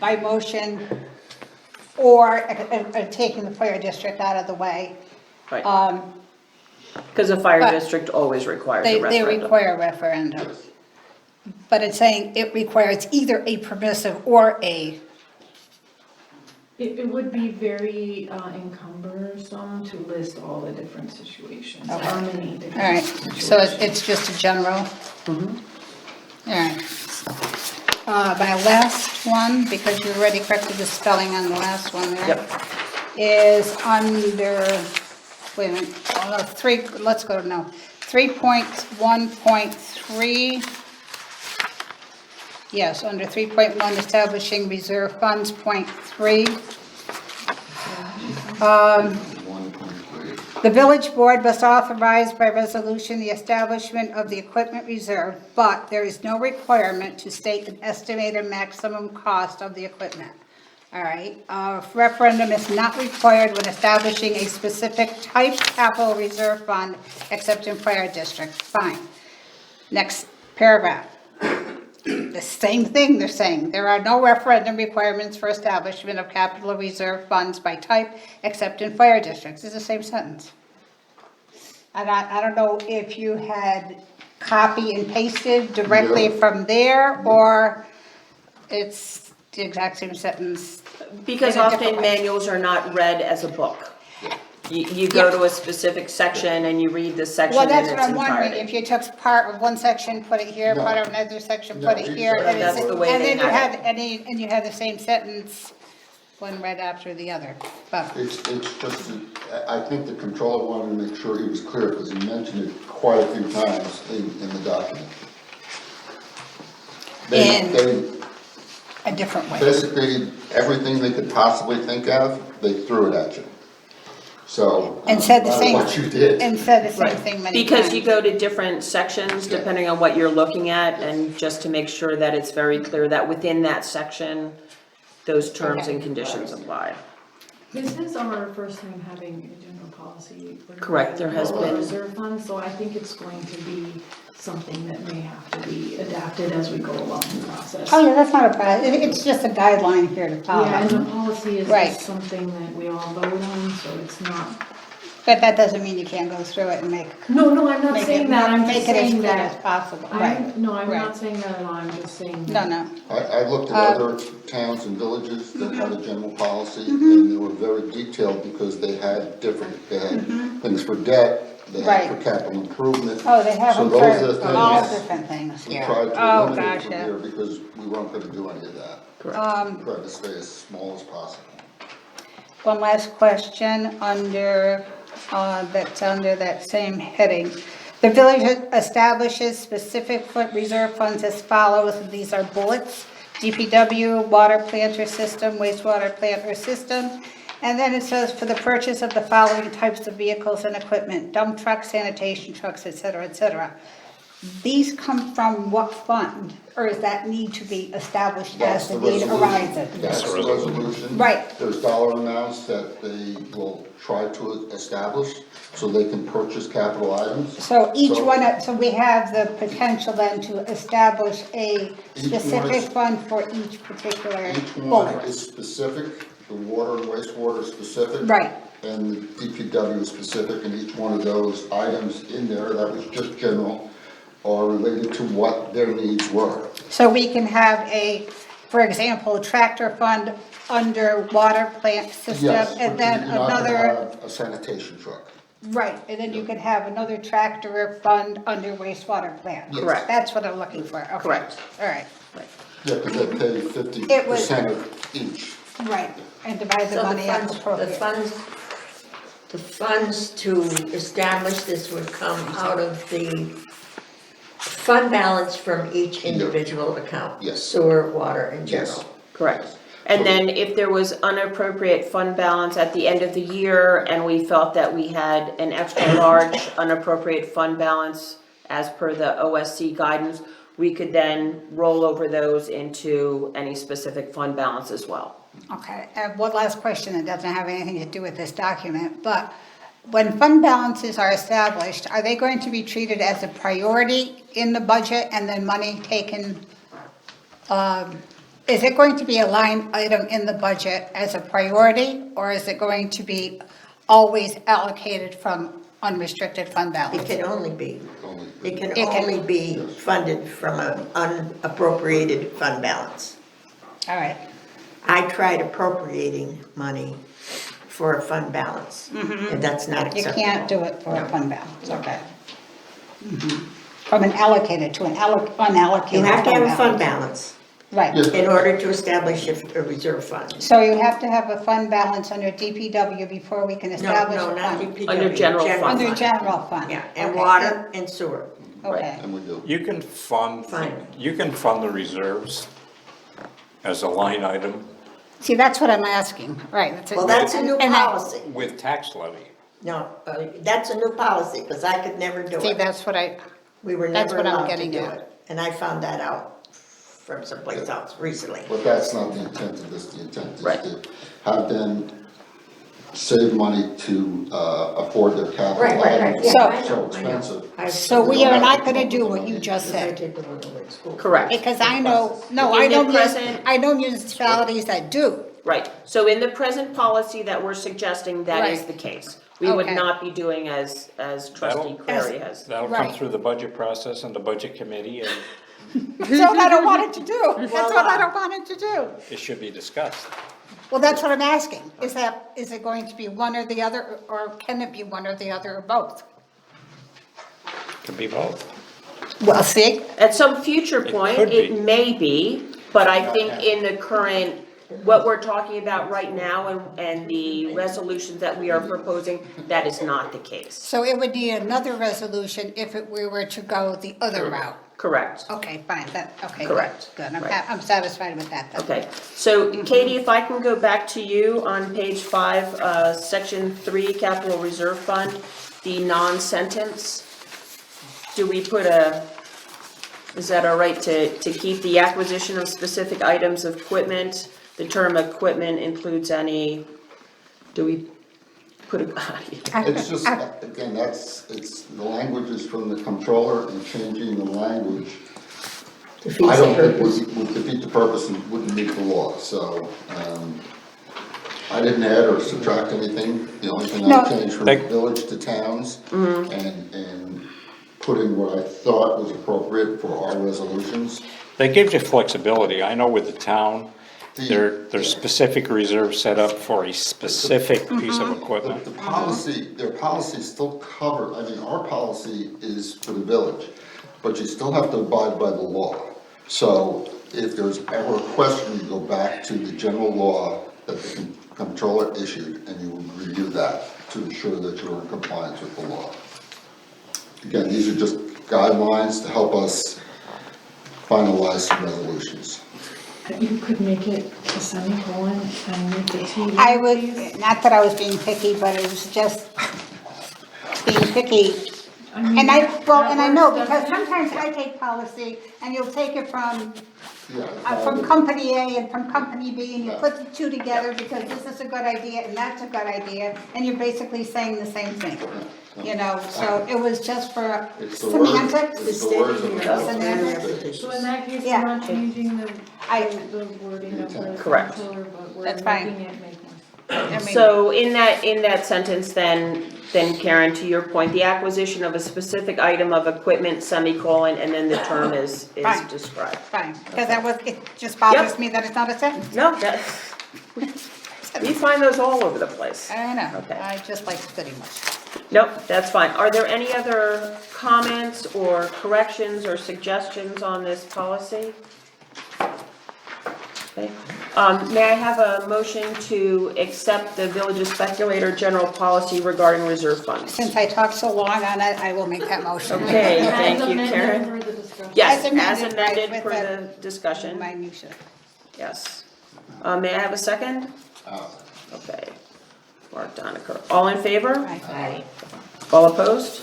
by motion or taking the fire district out of the way. Right, Um, because the fire but district always requires a They referendum. require a referendum. But it's saying it requires either a permissive or a, It would be very encumbersome to list all the different situations, Okay. how many different. all right, so it's just a general? All right. My last one, because you already corrected the spelling on the last one there. Yep. Is under, wait a minute, oh, no, 3.1.3. Yes, under 3.1, establishing reserve funds, .3. 1.3. The village board must authorize by resolution the establishment of the equipment reserve, but there is no requirement to state an estimated maximum cost of the equipment. All right, referendum is not required when establishing a specific type capital reserve fund except in fire district, fine. Next paragraph. The same thing they're saying, there are no referendum requirements for establishment of capital reserve funds by type except in fire districts, it's the same sentence. And I don't know if you had copy and pasted directly Yeah. from there, or it's the exact same sentence. Because in a different often way. manuals are not read as a book. You go to a specific section and you read the section Well, in that's its what I'm wondering, entirety. if you took part of one section, put it here, No. part of another section, No, put it here, and That's the way and they then you have had, and you had the same sentence, one right after the other, but. It's just, I think the controller wanted to make sure he was clear, because he mentioned it quite a few times in the document. In- They, A different way. basically, everything they could possibly think of, they threw it at you. So, And said the no matter same, what you did. and said the same thing many times. Because you go to different sections depending on what you're looking at, and just to make sure that it's very clear that within that section, those terms Okay. and conditions apply. This is our first time having a general policy. Correct, there has been. Reserve funds, so I think it's going to be something that may have to be adapted as we go along the process. Oh, yeah, that's not a problem, it's just a guideline here to follow. Yeah, and the policy is Right. just something that we all vote on, so it's not But that doesn't mean you can't go through it and make. No, I'm not Make saying it- that, I'm make just it as saying clear as that. possible, right. No, I'm right. not saying that at all, I'm just saying. No, no, I looked at other towns and villages that had a general policy, and they were very detailed because they had things for debt, they had for Right. capital improvement. oh, they have So them those are the for all things different things we here. tried to Oh, eliminate gosh, from yeah. here because we weren't gonna do any of that. Tried to stay as small as possible. One last question under, that's under that same heading. The village establishes specific reserve funds as follows, and these are bullets. DPW, water plant or system, wastewater plant or system. And then it says for the purchase of the following types of vehicles and equipment, dump trucks, sanitation trucks, et cetera, et cetera. These come from what fund, or does that need to be established as the need arises? That's the resolution. Right. There's dollar amounts that they will try to establish so they can purchase capital items. So each one, so we have the potential then to establish a Each one specific is- fund for each particular Each one bullet. is specific, the water and wastewater is specific. Right. And the DPW is specific, and each one of those items in there, that was just general, are related to what their needs were. So we can have for example, a tractor fund under water plant system, Yes, but and then you're not gonna another, have a sanitation truck. right, and then you could have another tractor fund under wastewater plant. Yes. Correct. That's what I'm looking for, okay. Correct. All right, Yeah, because they pay 50% of each. right, and divide the So money up the appropriately. funds to establish this would come out of the fund balance from each individual account? Yes. Sewer, water, and Yes. general? Correct. And then if there was unappropriate fund balance at the end of the year and we felt that we had an extra large unappropriate fund balance as per the OSC guidance, we could then roll over those into any specific fund balance as well. Okay, one last question that doesn't have anything to do with this document, but when fund balances are established, are they going to be treated as a priority in the budget and then money taken? Is it going to be a line item in the budget as a priority, or is it going to be always allocated from unrestricted fund It balance? can only be, it can It can- only be funded from an unappropriated fund balance. All right, I tried appropriating money for a fund balance, and that's not you acceptable. can't do it for a fund balance, okay. From an allocated to an unallocated. You have to have a fund balance. balance Right. Yes. in order to establish a reserve fund. So you have to have a fund balance under DPW before we can No, establish no, a not fund? DPW. Under general fund. Under general fund? Yeah, and Okay. water and sewer. Okay, And we do. You can fund, Fine. you can fund the reserves as a line item see, that's what I'm asking, right. Well, that's a new and I- policy. with tax levy. No, that's a new policy, because I could never do See, it. that's what We were that's never what I'm allowed to getting do at. it. And I found that out from someplace else recently. But that's not the intent of this, the intent is Right. to have them save money to afford their capital Right, right, right. items. Yeah, So- I know, So I know. expensive. So we are not gonna do what you just I said, did the one in school. Correct. because I know, no, In I the know, present- I know municipalities that do. Right, so in the present policy that we're suggesting, that is Right. the case. We would Okay. not be doing as trustee Clary has. That'll come Right. through the budget process and the budget committee, and That's what I don't want it to do, that's what I don't want it to do. it should be discussed. Well, that's what I'm asking, is it going to be one or the other, or can it be one or the other, or both? Could be both. Well, see, At some future It point, could it be. may be, but I think in the current, what we're talking about right now and the resolutions that we are proposing, that is not the case. so it would need another resolution if we were to go the other route. Correct. Okay, fine, okay. good, Correct. Good, Right. I'm satisfied with that then. Okay, so Katie, if I can go back to you on page 5, section 3, capital reserve fund, the non-sentence. Do we put is that all right to keep the acquisition of specific items of equipment? The term equipment includes any, do we put It's just, again, the language is from the controller, and changing the language, I don't think would defeat the purpose and wouldn't meet the law, so, I didn't add or subtract anything, the only thing No. I changed from Thank- village to towns, and put in what I thought was appropriate for our resolutions. That gives you flexibility. I know with the town, there's specific reserves set up for a specific piece of equipment. The policy, their policy still cover, I mean, our policy is for the village, but you still have to abide by the law. So if there's ever a question, you go back to the general law that the comptroller issued, and you will review that to ensure that you're in compliance with the law. Again, these are just guidelines to help us finalize some resolutions. You could make it a semicolon and make the T. I would, not that I was being picky, but it was just being picky. And I know, because sometimes I take policy and you'll take it from company A and from company B, and you put the two together because this is a good idea and that's a good idea, and you're basically saying the same thing, you know, so it was just for It's the words, semantics. it's the words of the Semantics. So in that case, Yeah. we're not changing the wording of the Correct. controller, but we're That's fine. making it make more. I mean, So in that sentence, then Karen, to your point, the acquisition of a specific item of equipment, semicolon, and then the term is Fine. described. fine, because it just bothers Yep. me that it's not a sentence. No, that, we find those all over the place. I know, Okay. I just like pretty much. Nope, that's fine. Are there any other comments or corrections or suggestions on this policy? Okay. May I have a motion to accept the Village of Speculator general policy regarding reserve funds? Since I talked so long on it, I will make that motion. Okay, thank As you, amended Karen. for the discussion. Yes, As as amended, amended right, for with the discussion, Minutia. yes. May I have a second? Uh, Okay. Mark Doniker. All in favor? Aye. All opposed?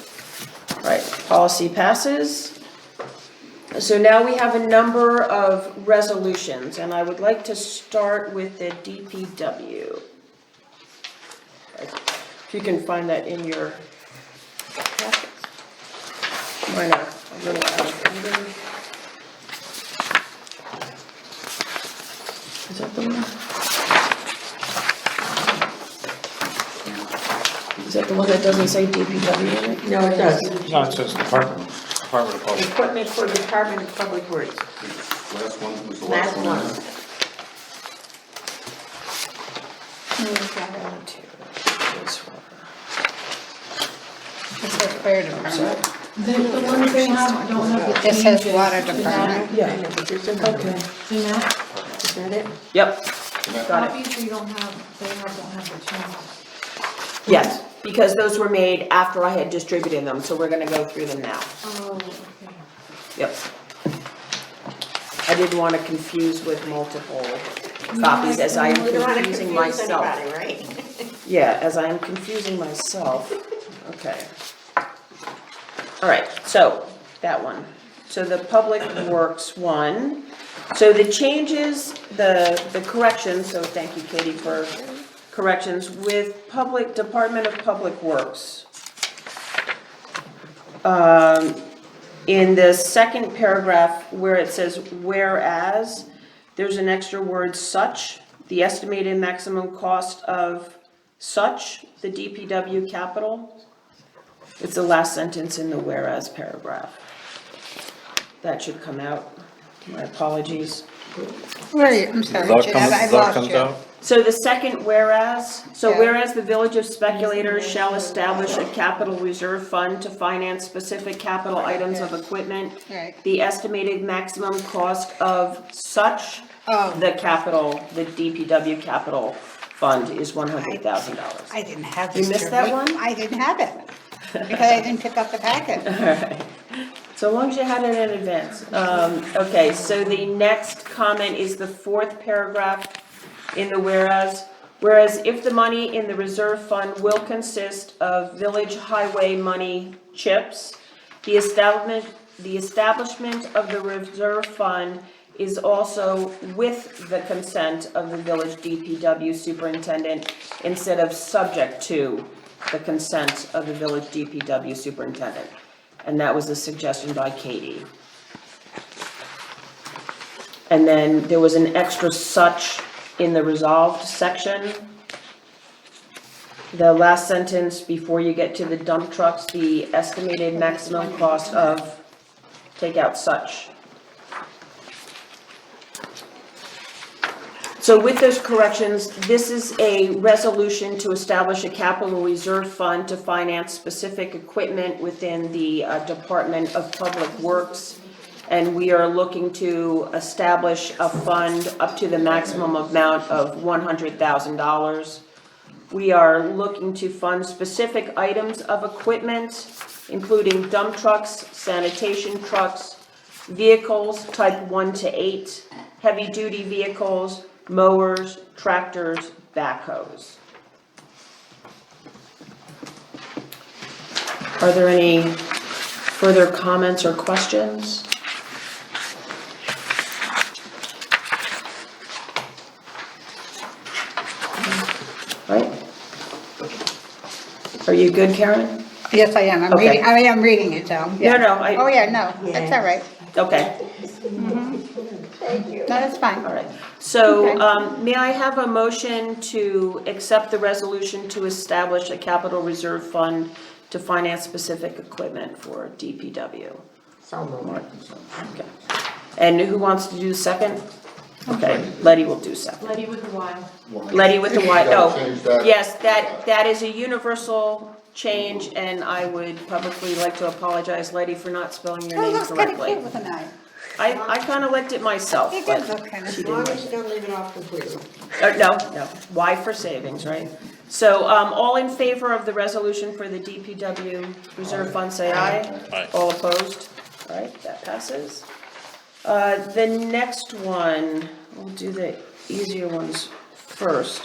Right, policy passes. So now we have a number of resolutions, and I would like to start with the DPW. If you can find that in your packets. Mine are a little out of order. Is that the one? Is that the one that doesn't say DPW in it? No, it doesn't. No, it says Department of Public. Equipment for Department of Public Works, Last one was the last one. This says fire department. The ones they have don't have the This changes. says water in that. department. Yeah. In that, Is that it? Yep, got it. copies we don't have, don't have the changes. Yes, because those were made after I had distributed them, so we're gonna go through them now. Oh, okay. Yep. I didn't wanna confuse with multiple copies as I am We don't wanna confusing confuse myself. anybody, right? Yeah, as I am confusing myself. Okay. All right, so that one. So the Public Works one. So the changes, the corrections, so thank you, Katie, for corrections with Department of Public Works. In the second paragraph where it says whereas, there's an extra word such, the estimated maximum cost of such, the DPW capital. It's the last sentence in the whereas paragraph. That should come out. My apologies. Right, I'm sorry, That Jeanette, I comes, that lost comes you. out? So the second whereas, Yeah. whereas the Village of Speculator shall establish a capital reserve fund to finance specific capital items of equipment. Right. The estimated maximum cost of such, Oh. the DPW capital fund is $100,000. I didn't have You this. missed that one? I didn't have it, because I didn't pick up the packet. Alright, so long as you had it in advance. Okay, so the next comment is the fourth paragraph in the whereas. Whereas if the money in the reserve fund will consist of village highway money chips, the establishment of the reserve fund is also with the consent of the village DPW superintendent instead of subject to the consent of the village DPW superintendent. And that was a suggestion by Katie. And then there was an extra such in the resolved section. the last sentence before you get to the dump trucks, the estimated maximum cost of, take out such. So with those corrections, this is a resolution to establish a capital reserve fund to finance specific equipment within the Department of Public Works. And we are looking to establish a fund up to the maximum amount of $100,000. We are looking to fund specific items of equipment, including dump trucks, sanitation trucks, vehicles type 1 to 8, heavy-duty vehicles, mowers, tractors, backhoes. Are there any further comments or questions? Right? Are you good, Karen? Yes, I am. Okay. I am reading it down. No, no, Oh, yeah, no, that's all right. okay, No, that's fine. all right. So, Okay. may I have a motion to accept the resolution to establish a capital reserve fund to finance specific equipment for DPW? So moved. Okay. And who wants to do the second? Okay, Letty will do second. Letty with the Y. Letty with the Y, You gotta oh, change that. yes, that is a universal change, and I would publicly like to apologize, Letty, for not spelling your Oh, name looks kind of correctly. cute with an eye. I kinda liked it myself, He but, did look kind of As cute. long as you don't leave it off completely. no, Y for savings, right? So, all in favor of the resolution for the DPW reserve fund, say aye. Aye. All opposed? All right, that passes. The next one, we'll do the easier ones first.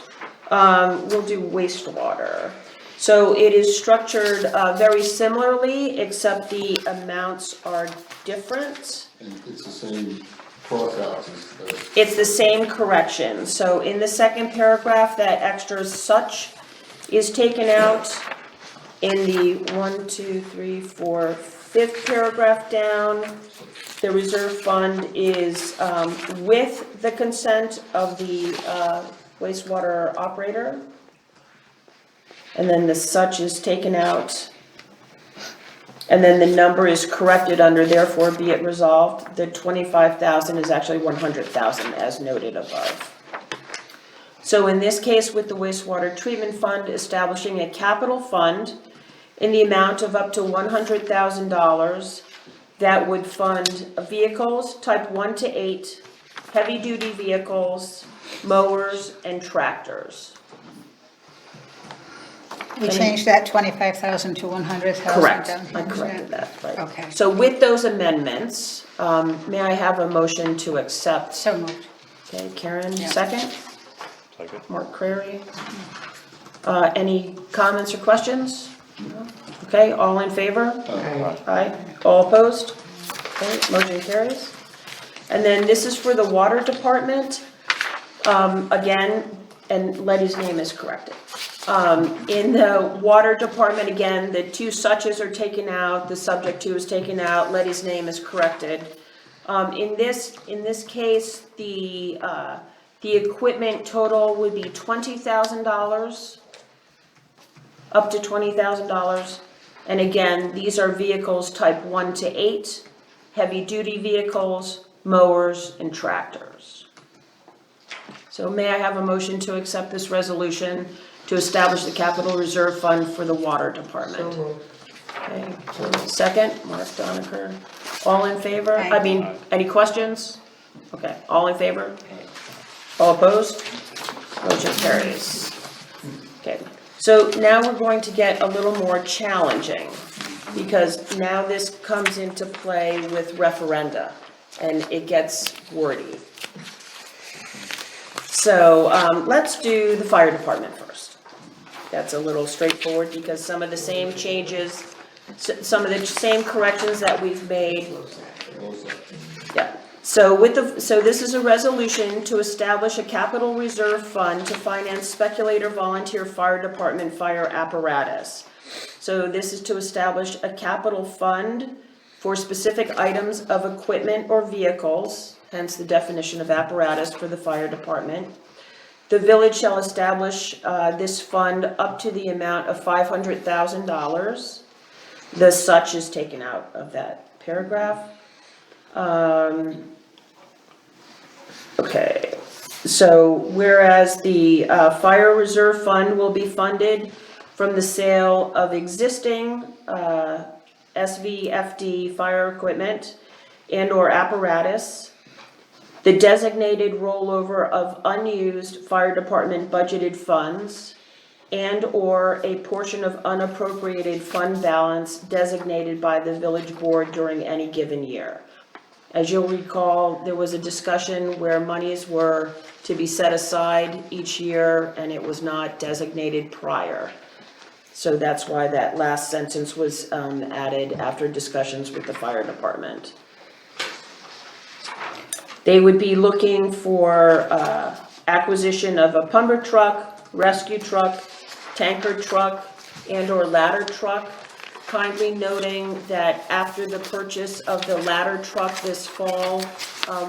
We'll do wastewater. So it is structured, very similarly, except the amounts are different. And it's the same crossouts as It's the same correction. So in the second paragraph, that extra such is taken out. In the 1, 2, 3, 4, 5th paragraph down, the reserve fund is with the consent of the wastewater operator. And then the such is taken out. And then the number is corrected under therefore be it resolved. The 25,000 is actually 100,000 as noted above. So in this case, with the wastewater treatment fund, establishing a capital fund in the amount of up to $100,000 that would fund vehicles type 1 to 8, heavy-duty vehicles, mowers, and tractors. We changed that 25,000 to 100,000. Correct, down I here. corrected that, right. Okay. So with those amendments, may I have a motion to accept? So moved. Okay, Karen, Yeah. second? Second. Mark Crary? Any comments or questions? No? Okay, all in favor? Aye. All opposed? Okay, motion carries. And then this is for the water department. Again, and Letty's name is corrected. In the water department, again, the two suches are taken out, the subject to is taken out, Letty's name is corrected. In this case, the equipment total would be $20,000, up to $20,000. And again, these are vehicles type 1 to 8, heavy-duty vehicles, mowers, and tractors. So may I have a motion to accept this resolution to establish the capital reserve fund for the water department? So moved. Okay, second, Mark Doniker. All in favor? Aye. I mean, any questions? Okay, all in favor? All opposed? Motion carries. Okay, so now we're going to get a little more challenging, because now this comes into play with referenda, and it gets wordy. So, let's do the fire department first. That's a little straightforward, because some of the same changes, some of the same corrections that we've made. Yeah, so this is a resolution to establish a capital reserve fund to finance Speculator Volunteer Fire Department fire apparatus. So this is to establish a capital fund for specific items of equipment or vehicles, hence the definition of apparatus for the fire department, The village shall establish this fund up to the amount of $500,000. The such is taken out of that paragraph. Okay, so whereas the fire reserve fund will be funded from the sale of existing SVFD fire equipment and/or apparatus, the designated rollover of unused fire department budgeted funds, and/or a portion of unappropriated fund balance designated by the village board during any given year. As you'll recall, there was a discussion where monies were to be set aside each year and it was not designated prior. So that's why that last sentence was added after discussions with the fire department. They would be looking for acquisition of a pumper truck, rescue truck, tanker truck, and/or ladder truck. Kindly noting that after the purchase of the ladder truck this fall,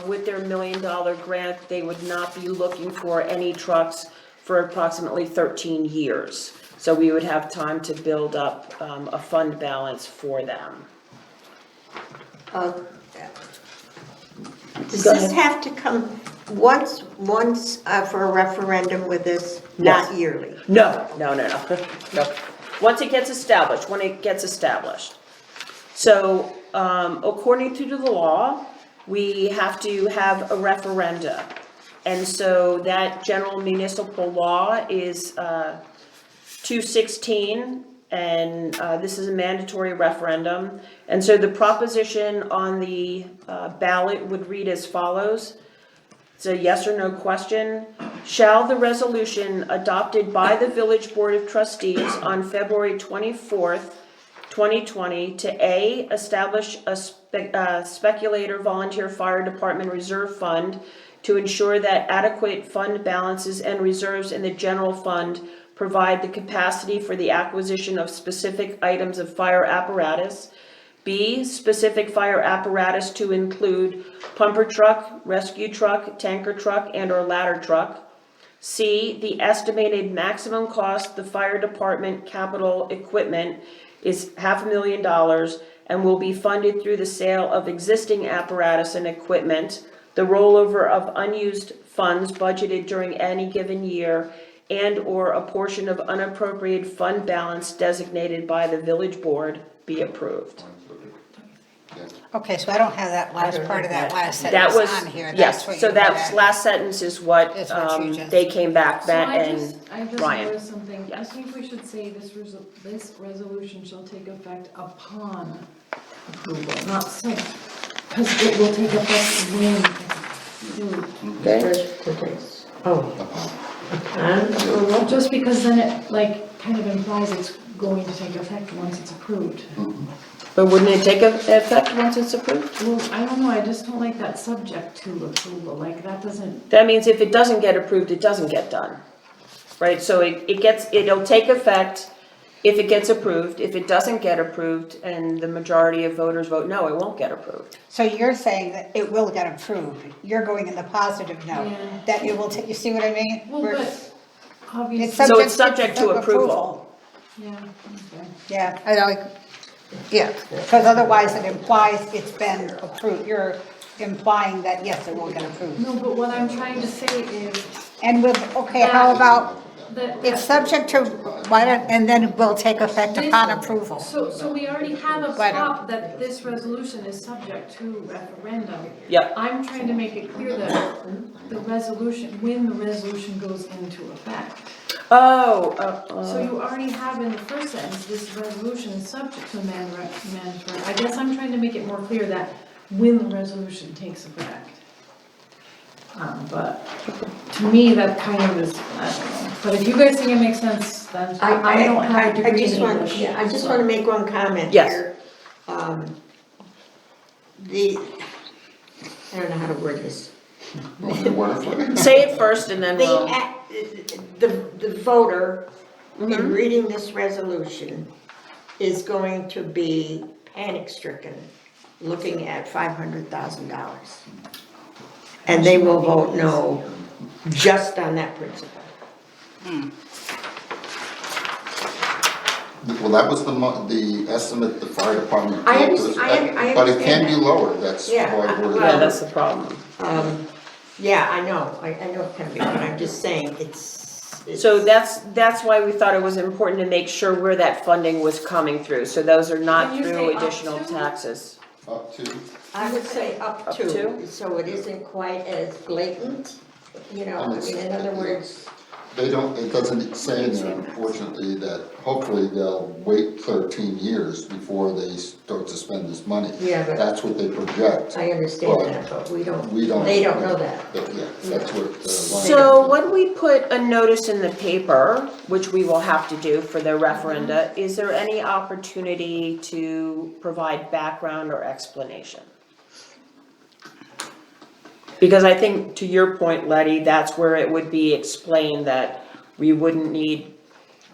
with their $1 million grant, they would not be looking for any trucks for approximately 13 years. So we would have time to build up a fund balance for them. Does Go this ahead. have to come once for a referendum with this, not Yes. yearly? No. Once it gets established, So, according to the law, we have to have a referenda. And so that general municipal law is 216, and this is a mandatory referendum. And so the proposition on the ballot would read as follows. It's a yes or no question. Shall the resolution adopted by the Village Board of Trustees on February 24th, 2020 to A, establish a Speculator Volunteer Fire Department Reserve Fund to ensure that adequate fund balances and reserves in the general fund provide the capacity for the acquisition of specific items of fire apparatus. B, specific fire apparatus to include pumper truck, rescue truck, tanker truck, and/or ladder truck. C, the estimated maximum cost the fire department capital equipment is $500,000 and will be funded through the sale of existing apparatus and equipment, the rollover of unused funds budgeted during any given year, and/or a portion of unappropriated fund balance designated by the village board be approved. Okay, so I don't have that last part of that last That sentence was, on here. yes, That's what so you that had. last sentence is what Is what you just- they came back, So Matt I and just Ryan. noticed something, I Yes. think we should say this resolution shall take effect upon approval, not say, because it will take effect when it's approved. Okay, Oh. Just because then it kind of implies it's going to take effect once it's approved. but wouldn't it take effect once it's approved? Well, I don't know, I just don't like that subject to approval, that doesn't, That means if it doesn't get approved, it doesn't get done, right? So it'll take effect if it gets approved. If it doesn't get approved and the majority of voters vote no, it won't get approved. So you're saying that it will get approved. You're going in the positive note, Yeah. that it will take, you see what I mean? well, We're- but obviously. So it's subject to approval. Yeah, okay. Yeah, I like, yeah, because otherwise it implies it's been approved. You're implying that, yes, it will get approved. No, but what I'm trying to say is And with, okay, how about, that. it's subject to, and then it will take effect upon approval. So we already have a Right. spot that this resolution is subject to referendum. Yep. I'm trying to make it clear that the resolution, when the resolution goes into effect. So you already have in the first sentence, this resolution is subject to mandatory. I guess I'm trying to make it more clear that when the resolution takes effect. But to me, that kind of is, I don't know. But if you guys think it makes sense, then I don't have a degree in English. I just want to make one comment Yes. here. I don't know how to word this. Say it first and then we'll. The voter, Mm-hmm. in reading this resolution, is going to be panic-stricken, looking at $500,000. And they will vote no just on that principle. Well, that was the estimate the fire department I gave us, I but it can understand be that. lower, that's Yeah, why we're. Yeah, that's the problem. Yeah, I know it can be, but I'm just saying, it's. So that's why we thought it was important to make sure where that funding was coming through, so those are not Can you say through up additional to? taxes. Up to, I would say up Up to, to? so it isn't quite as blatant, you know, and I it's, mean, in other words, it doesn't say in there unfortunately that hopefully they'll wait 13 years before they start to spend this money. Yeah, but- That's what they project. I understand that, but we don't, We don't. they don't know that. Yeah, that's what. So when we put a notice in the paper, which we will have to do for the referenda, is there any opportunity to provide background or explanation? Because I think, to your point, Letty, that's where it would be explained that we wouldn't need,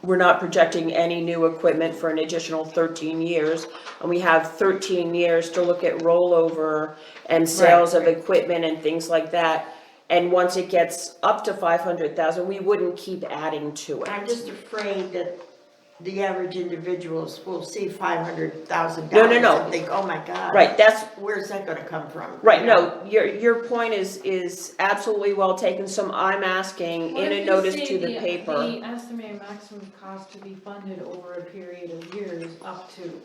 we're not projecting any new equipment for an additional 13 years. And we have 13 years to look at rollover and sales of equipment and things like that. And once it gets up to 500,000, we wouldn't keep adding to it. I'm just afraid that the average individuals will see $500,000 No, no, no. and think, oh my God. Right, that's, Where's that gonna come from? right, no, your point is absolutely well taken, so I'm asking What in if a you notice say to the paper. The estimated maximum cost to be funded over a period of years up to.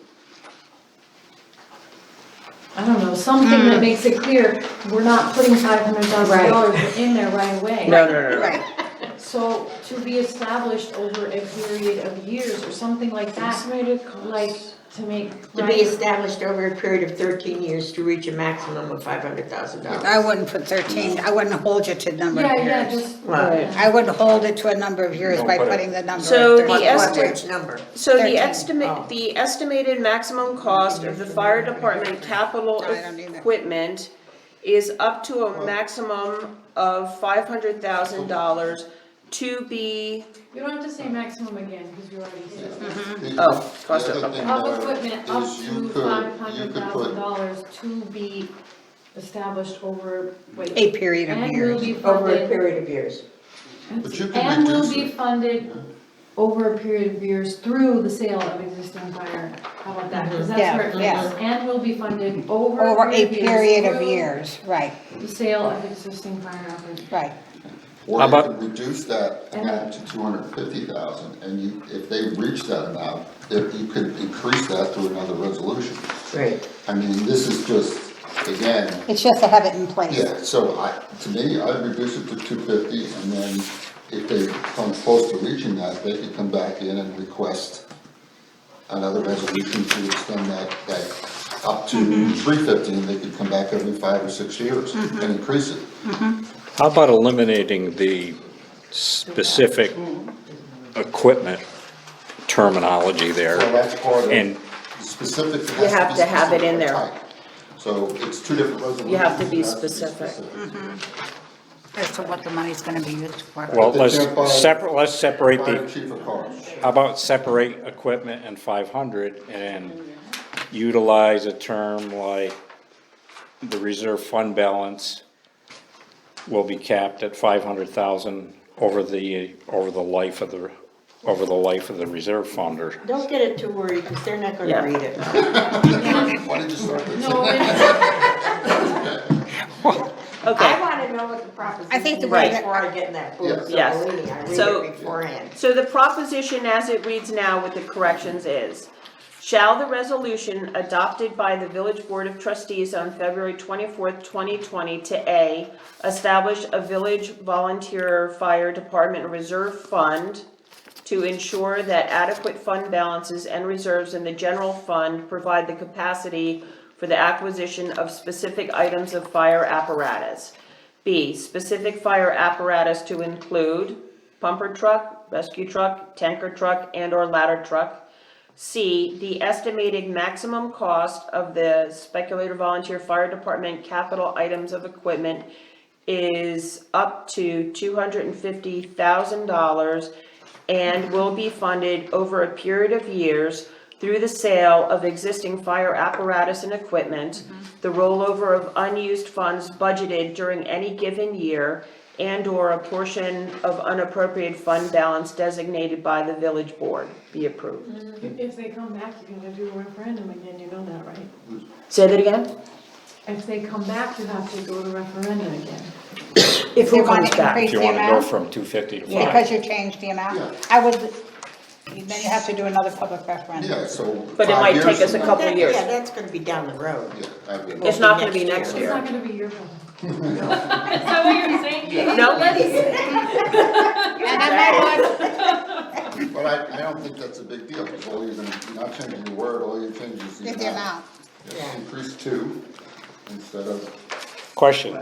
I don't know, something that makes it clear, we're not putting $500,000 in there right away. No. Right. So to be established over a period of years or something like that, Estimated cost. like to make. To be established over a period of 13 years to reach a maximum of $500,000. I wouldn't put 13, I wouldn't hold you to a number of Yeah, years. just. Right. I wouldn't hold it to a number of years Don't by put it- putting the number So at the 13. estimate- Which number? So the 13. estimate, the estimated maximum cost of the fire department capital I don't either. equipment is up to a maximum of $500,000 to be, You don't have to say maximum again, because you already said. oh, cost The of, other okay. thing Of there equipment up is you to could $500,000 to be established over, wait. A period of And will years. be Over a funded, period of years. But you can and will reduce be it. funded over a period of years through the sale of existing fire. How about that? Because Yeah, that's where it yeah. is. And will be funded over Over a period of through years, right, the sale of existing fire apparatus. right. Or How you about- can reduce that amount to 250,000, and if they reach that amount, you could increase that through another resolution. Right. I mean, this is just, again, It's just to have it in place. yeah, so to me, I'd reduce it to 250, and then if they come close to reaching that, they could come back in and request another resolution to extend that up to 350, and they could come back every 5 or 6 years and increase it. How about eliminating the specific equipment terminology there? So that's part of, And- the specific. You have to have it in there. Type. So it's two different resolutions. You have to be It has specific. As to what the money's gonna be used for. Well, They let's can't buy separate Fire the, chief of cars. how about separate equipment and 500 and utilize a term like the reserve fund balance will be capped at 500,000 over the life of the reserve fund, or Don't get it too worried, because they're not Yeah. gonna read it. Why did you start this? No, Okay. I wanna know what the proposition I think the is way before I get in that book, so Yes. believe me, I read So- it beforehand. So the proposition as it reads now with the corrections is, shall the resolution adopted by the Village Board of Trustees on February 24th, 2020 to A, establish a village volunteer fire department reserve fund to ensure that adequate fund balances and reserves in the general fund provide the capacity for the acquisition of specific items of fire apparatus. B, specific fire apparatus to include pumper truck, rescue truck, tanker truck, and/or ladder truck. C, the estimated maximum cost of the Speculator Volunteer Fire Department capital items of equipment is up to $250,000 and will be funded over a period of years through the sale of existing fire apparatus and equipment, the rollover of unused funds budgeted during any given year, and/or a portion of unappropriated fund balance designated by the village board be approved. If they come back, you're gonna do a referendum again, you know that, right? Say that again? If they come back, you have to go to referendum again. If They who wanna comes back? increase If you the wanna go amount? from 250 to Yeah. 5. Because you changed the amount? Yeah. I would, then you have to do another public referendum. Yeah, so. But it 5 might years take us from a now- couple of years. Yeah, that's gonna be down the road. Yeah, I would. It's not gonna be next It's year. not gonna be your problem. Is that what you're saying? No? And I might But I don't think that's a big deal, because all you're not changing the word, all you change is want the amount. Yeah, increase 2 instead of, Question,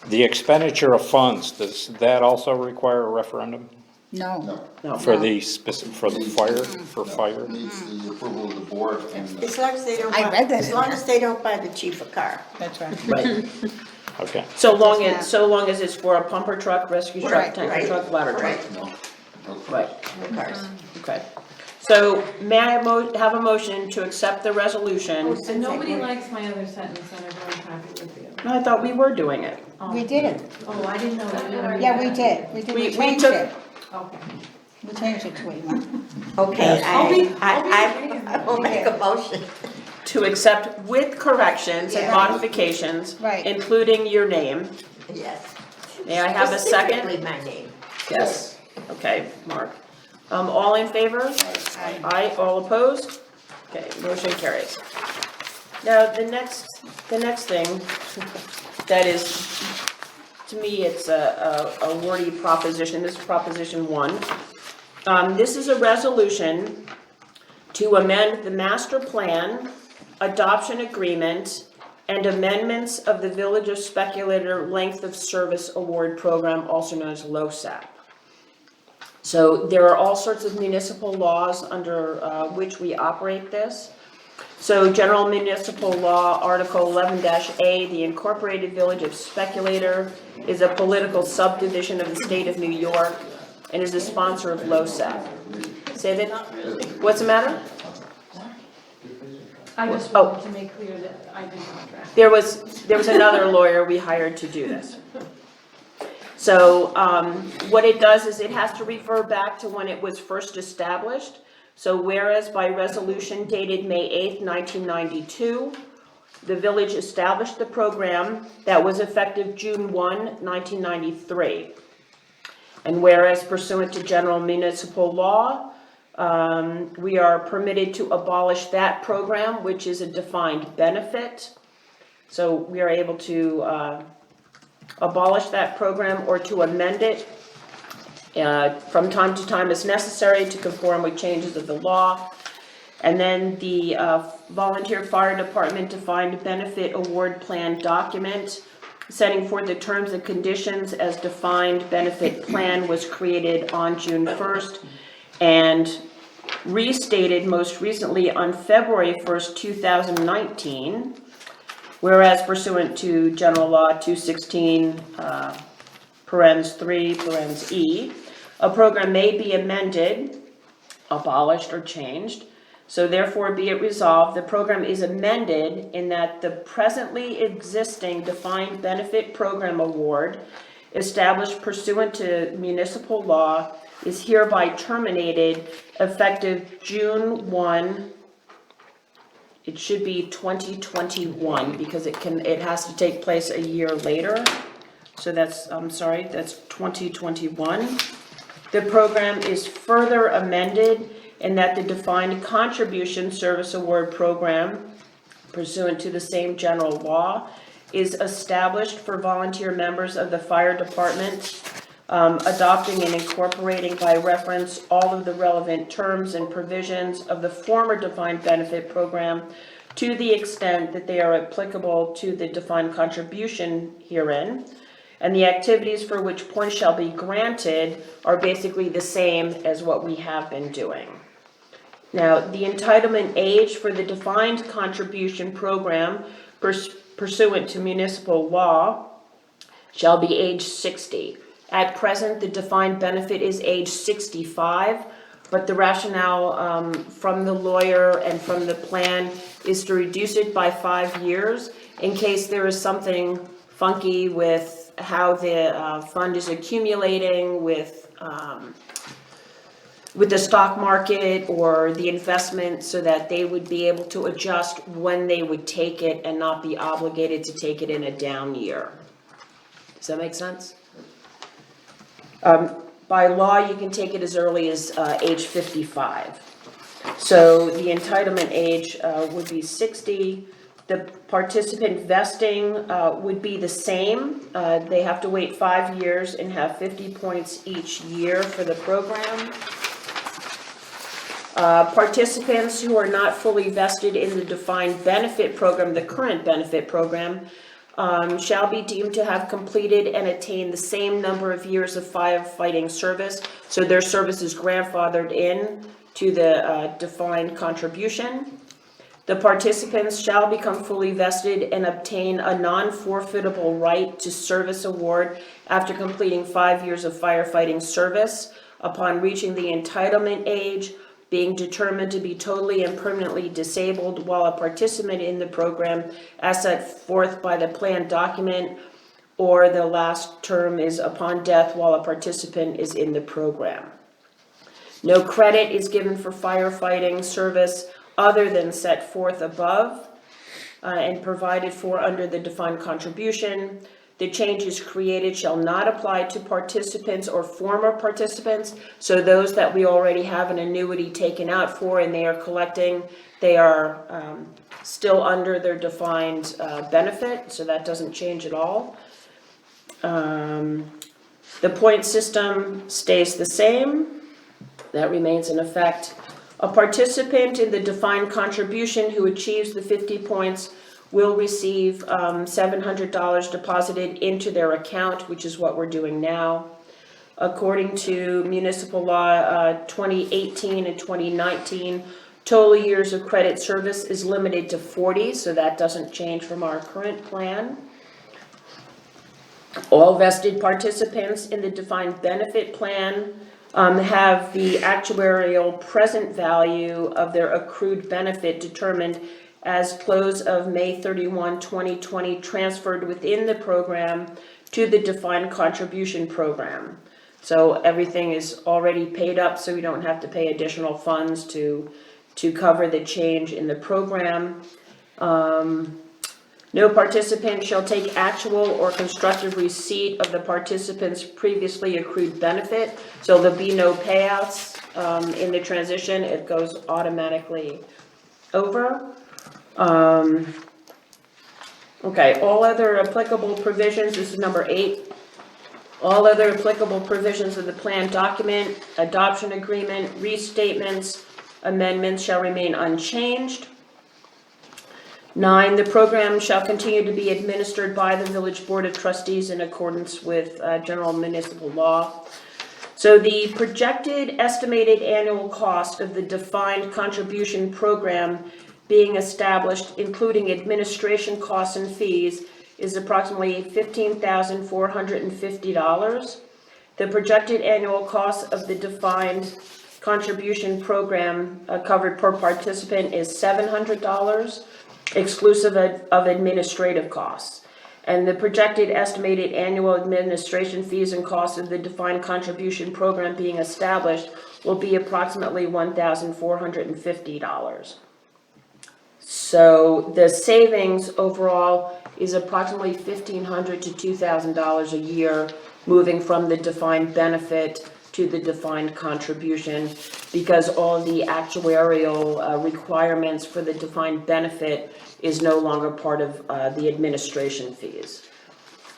the expenditure of funds, does that also require a referendum? No. no. For the for the fire, for fire? Needs the approval of the board and the. As long as they don't I buy, read that as in long there. as they don't buy the chief a car. That's right. Right. Okay. So long Does as, so long as it's for a pumper truck, rescue truck, Right, tanker right, truck, ladder truck. right. No. No. Right, No cars. okay. So may I have a motion to accept the resolution? And nobody likes my other sentence, and I'm very happy with you. I thought we were doing it. We did it. Oh, I didn't know that. Yeah, we did. We We changed took- it. Okay. We changed it to what you want. Okay, I'll be I will make a motion. To accept with corrections and Yeah. modifications, Right. including your name. Yes. May I have a second? Specifically my name. Yes. Okay, Mark. All in favor? Aye. Aye, all opposed? Okay, motion carries. Now, the next thing, that is, to me, it's a wordy proposition, this is proposition 1. This is a resolution to amend the master plan, adoption agreement, and amendments of the Village of Speculator Length of Service Award Program, also known as LoSAP. So there are all sorts of municipal laws under which we operate this. So General Municipal Law, Article 11-A, the Incorporated Village of Speculator is a political subdivision of the state of New York and is a sponsor of LoSAP. Say that, what's the matter? I just Oh. wanted to make clear that I did not draft. There was another lawyer we hired to do this. So what it does is it has to refer back to when it was first established. So whereas by resolution dated May 8th, 1992, the village established the program that was effective June 1, 1993. And whereas pursuant to general municipal law, we are permitted to abolish that program, which is a defined benefit. So we are able to abolish that program or to amend it from time to time as necessary to conform with changes of the law. And then the Volunteer Fire Department defined benefit award plan document setting forth the terms and conditions as defined benefit plan was created on June 1st and restated most recently on February 1st, 2019. Whereas pursuant to General Law 216, parens 3, parens E, a program may be amended, abolished, or changed. So therefore be it resolved, the program is amended in that the presently existing defined benefit program award established pursuant to municipal law is hereby terminated effective June 1. It should be 2021 because it has to take place a year later. So that's 2021. The program is further amended in that the defined contribution service award program pursuant to the same general law is established for volunteer members of the fire department, adopting and incorporating by reference all of the relevant terms and provisions of the former defined benefit program to the extent that they are applicable to the defined contribution herein. And the activities for which points shall be granted are basically the same as what we have been doing. Now, the entitlement age for the defined contribution program pursuant to municipal law shall be age 60. At present, the defined benefit is age 65, but the rationale from the lawyer and from the plan is to reduce it by 5 years in case there is something funky with how the fund is accumulating with the stock market or the investment, so that they would be able to adjust when they would take it and not be obligated to take it in a down year. Does that make sense? By law, you can take it as early as age 55. So the entitlement age would be 60. The participant vesting would be the same. They have to wait 5 years and have 50 points each year for the program. Participants who are not fully vested in the defined benefit program, the current benefit program, shall be deemed to have completed and attained the same number of years of firefighting service. So their service is grandfathered in to the defined contribution. The participants shall become fully vested and obtain a non-forfeitable right to service award after completing 5 years of firefighting service upon reaching the entitlement age, being determined to be totally and permanently disabled while a participant in the program as set forth by the plan document, or the last term is upon death while a participant is in the program. No credit is given for firefighting service other than set forth above and provided for under the defined contribution. The changes created shall not apply to participants or former participants. So those that we already have an annuity taken out for and they are collecting, they are still under their defined benefit, so that doesn't change at all. The point system stays the same. That remains in effect. A participant in the defined contribution who achieves the 50 points will receive $700 deposited into their account, which is what we're doing now. According to municipal law 2018 and 2019, total years of credit service is limited to 40, so that doesn't change from our current plan. All vested participants in the defined benefit plan have the actuarial present value of their accrued benefit determined as close of May 31, 2020, transferred within the program to the defined contribution program. So everything is already paid up, so we don't have to pay additional funds to cover the change in the program. No participant shall take actual or constructive receipt of the participant's previously accrued benefit. So there'll be no payouts in the transition. It goes automatically over. Okay, all other applicable provisions, this is number 8. All other applicable provisions of the plan document, adoption agreement, restatements, amendments shall remain unchanged. 9, the program shall continue to be administered by the Village Board of Trustees in accordance with general municipal law. So the projected estimated annual cost of the defined contribution program being established, including administration costs and fees, is approximately $15,450. The projected annual cost of the defined contribution program covered per participant is $700, exclusive of administrative costs. And the projected estimated annual administration fees and costs of the defined contribution program being established will be approximately $1,450. So the savings overall is approximately $1,500 to $2,000 a year, moving from the defined benefit to the defined contribution, because all the actuarial requirements for the defined benefit is no longer part of the administration fees.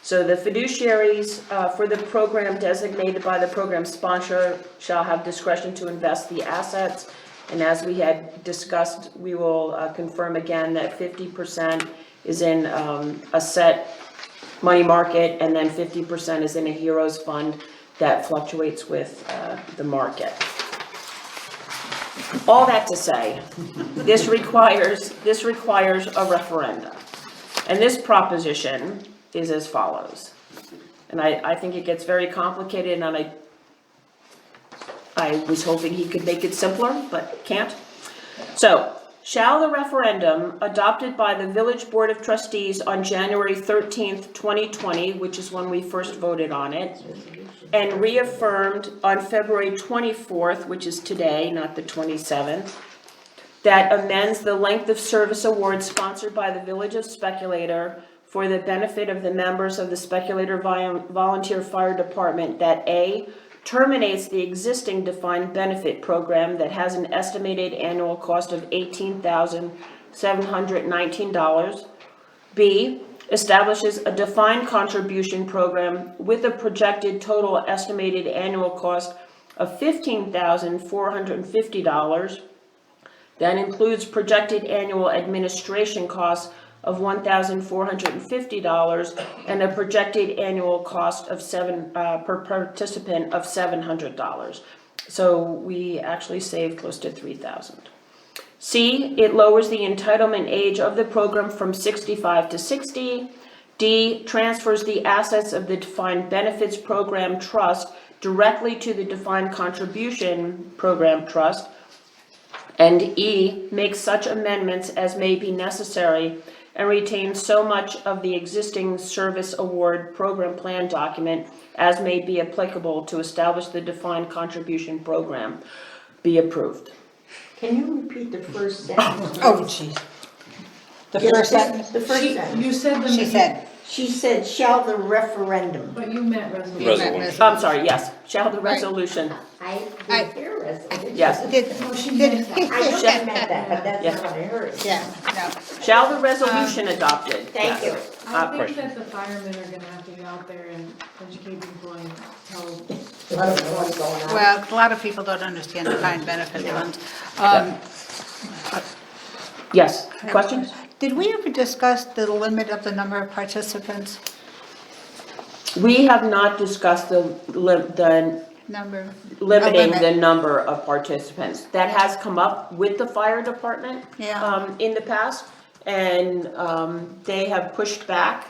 So the fiduciaries for the program designated by the program sponsor shall have discretion to invest the assets. And as we had discussed, we will confirm again that 50% is in a set money market, and then 50% is in a heroes fund that fluctuates with the market. All that to say, this requires a referendum. And this proposition is as follows. And I think it gets very complicated, and I was hoping he could make it simpler, but can't. So, Shall the referendum adopted by the Village Board of Trustees on January 13th, 2020, which is when we first voted on it, and reaffirmed on February 24th, which is today, not the 27th, that amends the length of service award sponsored by the Village of Speculator for the benefit of the members of the Speculator Volunteer Fire Department, that A, terminates the existing defined benefit program that has an estimated annual cost of $18,719. B, establishes a defined contribution program with a projected total estimated annual cost of $15,450. That includes projected annual administration costs of $1,450 and a projected annual cost of per participant of $700. So we actually saved close to $3,000. C, it lowers the entitlement age of the program from 65 to 60. D, transfers the assets of the Defined Benefits Program Trust directly to the Defined Contribution Program Trust. And E, makes such amendments as may be necessary and retains so much of the existing service award program plan document as may be applicable to establish the defined contribution program. Be approved. Can you repeat the first sentence? Oh, jeez. The Yes, first sentence, The first sentence. You said the. she said. She said, shall the referendum. But you meant resolution. Resolution. I'm sorry, yes, shall the resolution, I I- didn't hear resolution. yes, Did, Oh, she did, meant that. I know she meant that, but that's Yeah. not what I heard. yeah, no. shall the resolution adopted? Thank you. Yes. I think question. that the firemen are gonna have to get out there and educate people and tell. Let them know what's going on. Well, a lot of people don't understand the defined benefit funds. Yes, questions? Did we ever discuss the limit of the number of participants? We have not discussed the Number? limiting limit. the number of participants. That has come up with the fire department Yeah. in the past. And they have pushed back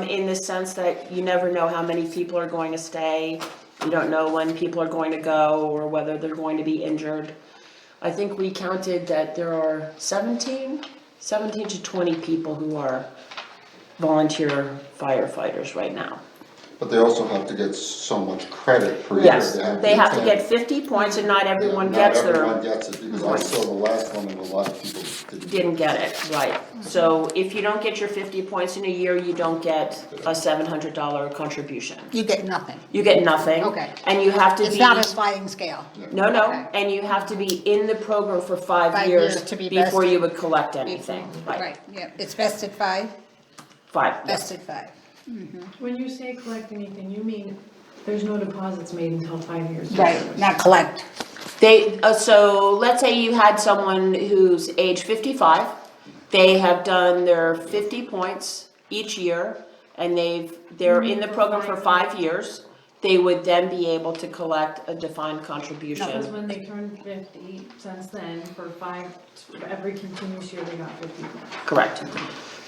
in the sense that you never know how many people are going to stay. You don't know when people are going to go or whether they're going to be injured. I think we counted that there are 17 to 20 people who are volunteer firefighters right now. But they also have to get so much credit per year. Yes, they have to attend. get 50 points and not everyone Not gets everyone their, gets it, because I points. saw the last one and a lot of people didn't. didn't get it, right. So if you don't get your 50 points in a year, you don't get a $700 contribution. You get nothing. You get nothing. Okay. And you have to It's be, not a sliding scale. no, Okay. and you have to be in the program for 5 5 years years to be before you vested. would collect anything. Right, yeah, it's vested 5, 5, yes. vested 5. When you say collect anything, you mean there's no deposits made until 5 years. of Right, service. not collect. They, so let's say you had someone who's age 55, they have done their 50 points each year, and they're in the program for 5 years, they would then be able to collect a defined Because contribution. when they turned 50, since then, for every continuous year, they got 50. Correct.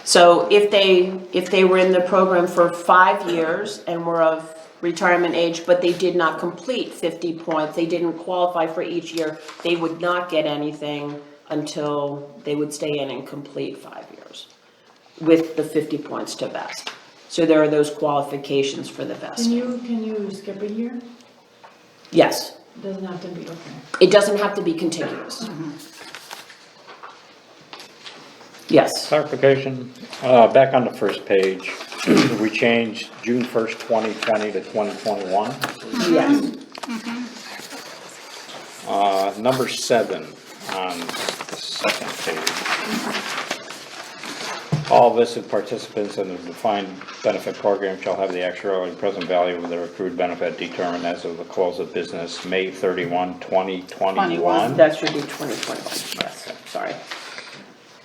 So if they were in the program for 5 years and were of retirement age, but they did not complete 50 points, they didn't qualify for each year, they would not get anything until they would stay in and complete 5 years with the 50 points to vest. So there are those qualifications for the vesting. Can you skip a year? Yes, Doesn't have to be, okay. it doesn't have to be contiguous. Yes, Clarification, back on the first page, we changed June 1st, 2020 to 2021. yes. Number 7 on the second page. All listed participants in the defined benefit program shall have the actuarially present value of their accrued benefit determined as of the close of business, May 31, 2021. That should be 2021, yes, sorry.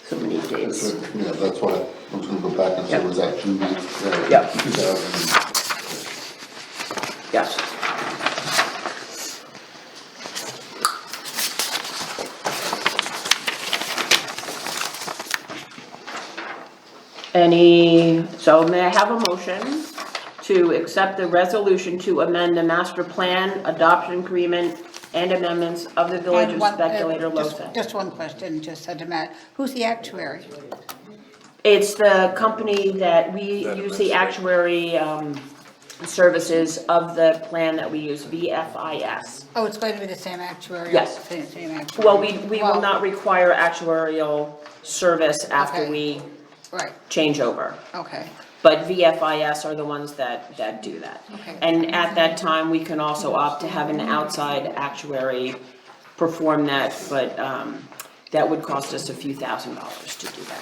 So many days. Yeah, that's why I was gonna go back and say, Yep. was that June 9th? Yep. 2000. Yes. So may I have a motion to accept the resolution to amend the master plan adoption agreement and amendments of the Village And of one, Speculator, just- Lotha. Just one question, just said to Matt, who's the actuary? It's the company that we use the actuary, services of the plan that we use, VFIS. Oh, it's going to be the same actuary? Yes. Same actuary? Well, we will Well, not require actuarial service after Okay. we Right, change over. okay, But VFIS are the ones that do that. Okay. And at that time, we can also opt to have an outside actuary perform that, but that would cost us a few $1,000s to do that.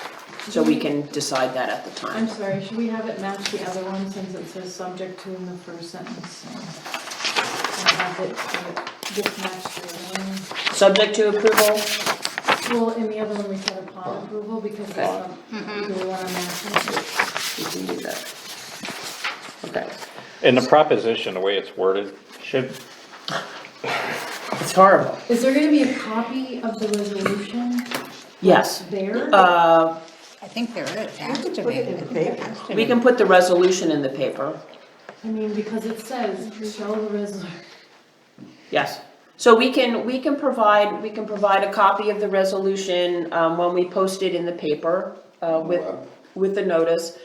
So we can decide that at the I'm time. sorry, should we have it match the other one since it says subject to in the first sentence? So have it just match the other one. Subject to approval? Well, in the other one, we said upon approval because it's, Okay. do we want to match it? We can do that. Okay. In the proposition, the way it's worded, should, It's horrible. Is there gonna be a copy of the resolution? Yes. There? I think there is, has to Put be. it in the paper. We can put the resolution in the paper. I mean, because it says, show the resolution. Yes. So we can provide a copy of the resolution, when we post it in the paper, with the notice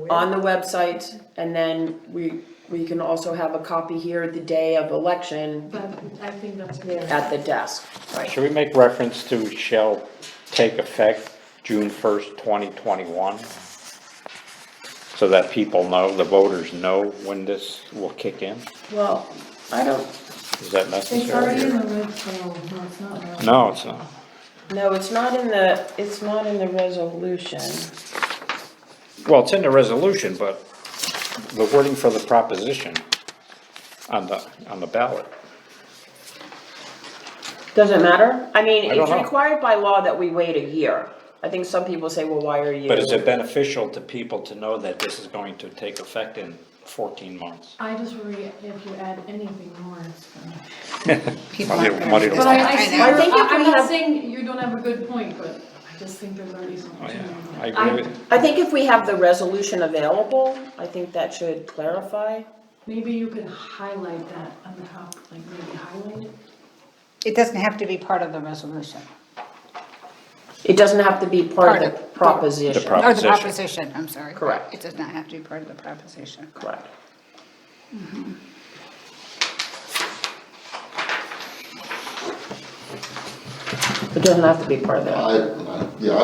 on the website, and then we can also have a copy here the day of election But I think that's good. at the desk. should we make reference to shall take effect June 1st, 2021? So that people know, the voters know when this will kick in? Well, I don't, Is that It's already necessary? in the red, oh, no, it's not. red. No, it's not. no, it's not in the resolution. Well, it's in the resolution, but the wording for the proposition on the ballot. Does it matter? I mean, I don't it's know. required by law that we wait a year. I think some people say, well, why are you? But is it beneficial to people to know that this is going to take effect in 14 months? I just worry if you add anything more, it's gonna. People Muddy- aren't gonna muddy do the But that. I see, know. I think if I'm we not have- saying you don't have a good point, but I just think there's already so Oh, much in yeah, there. I agree with you. I think if we have the resolution available, I think that should clarify. Maybe you could highlight that on the top, like maybe highlight it. It doesn't have to be part of the resolution. It doesn't have to be part of the Part of- proposition. The Or the Proposition. proposition, I'm sorry. Correct. It does not have to be part of the proposition. Correct. It doesn't have to be part of that. I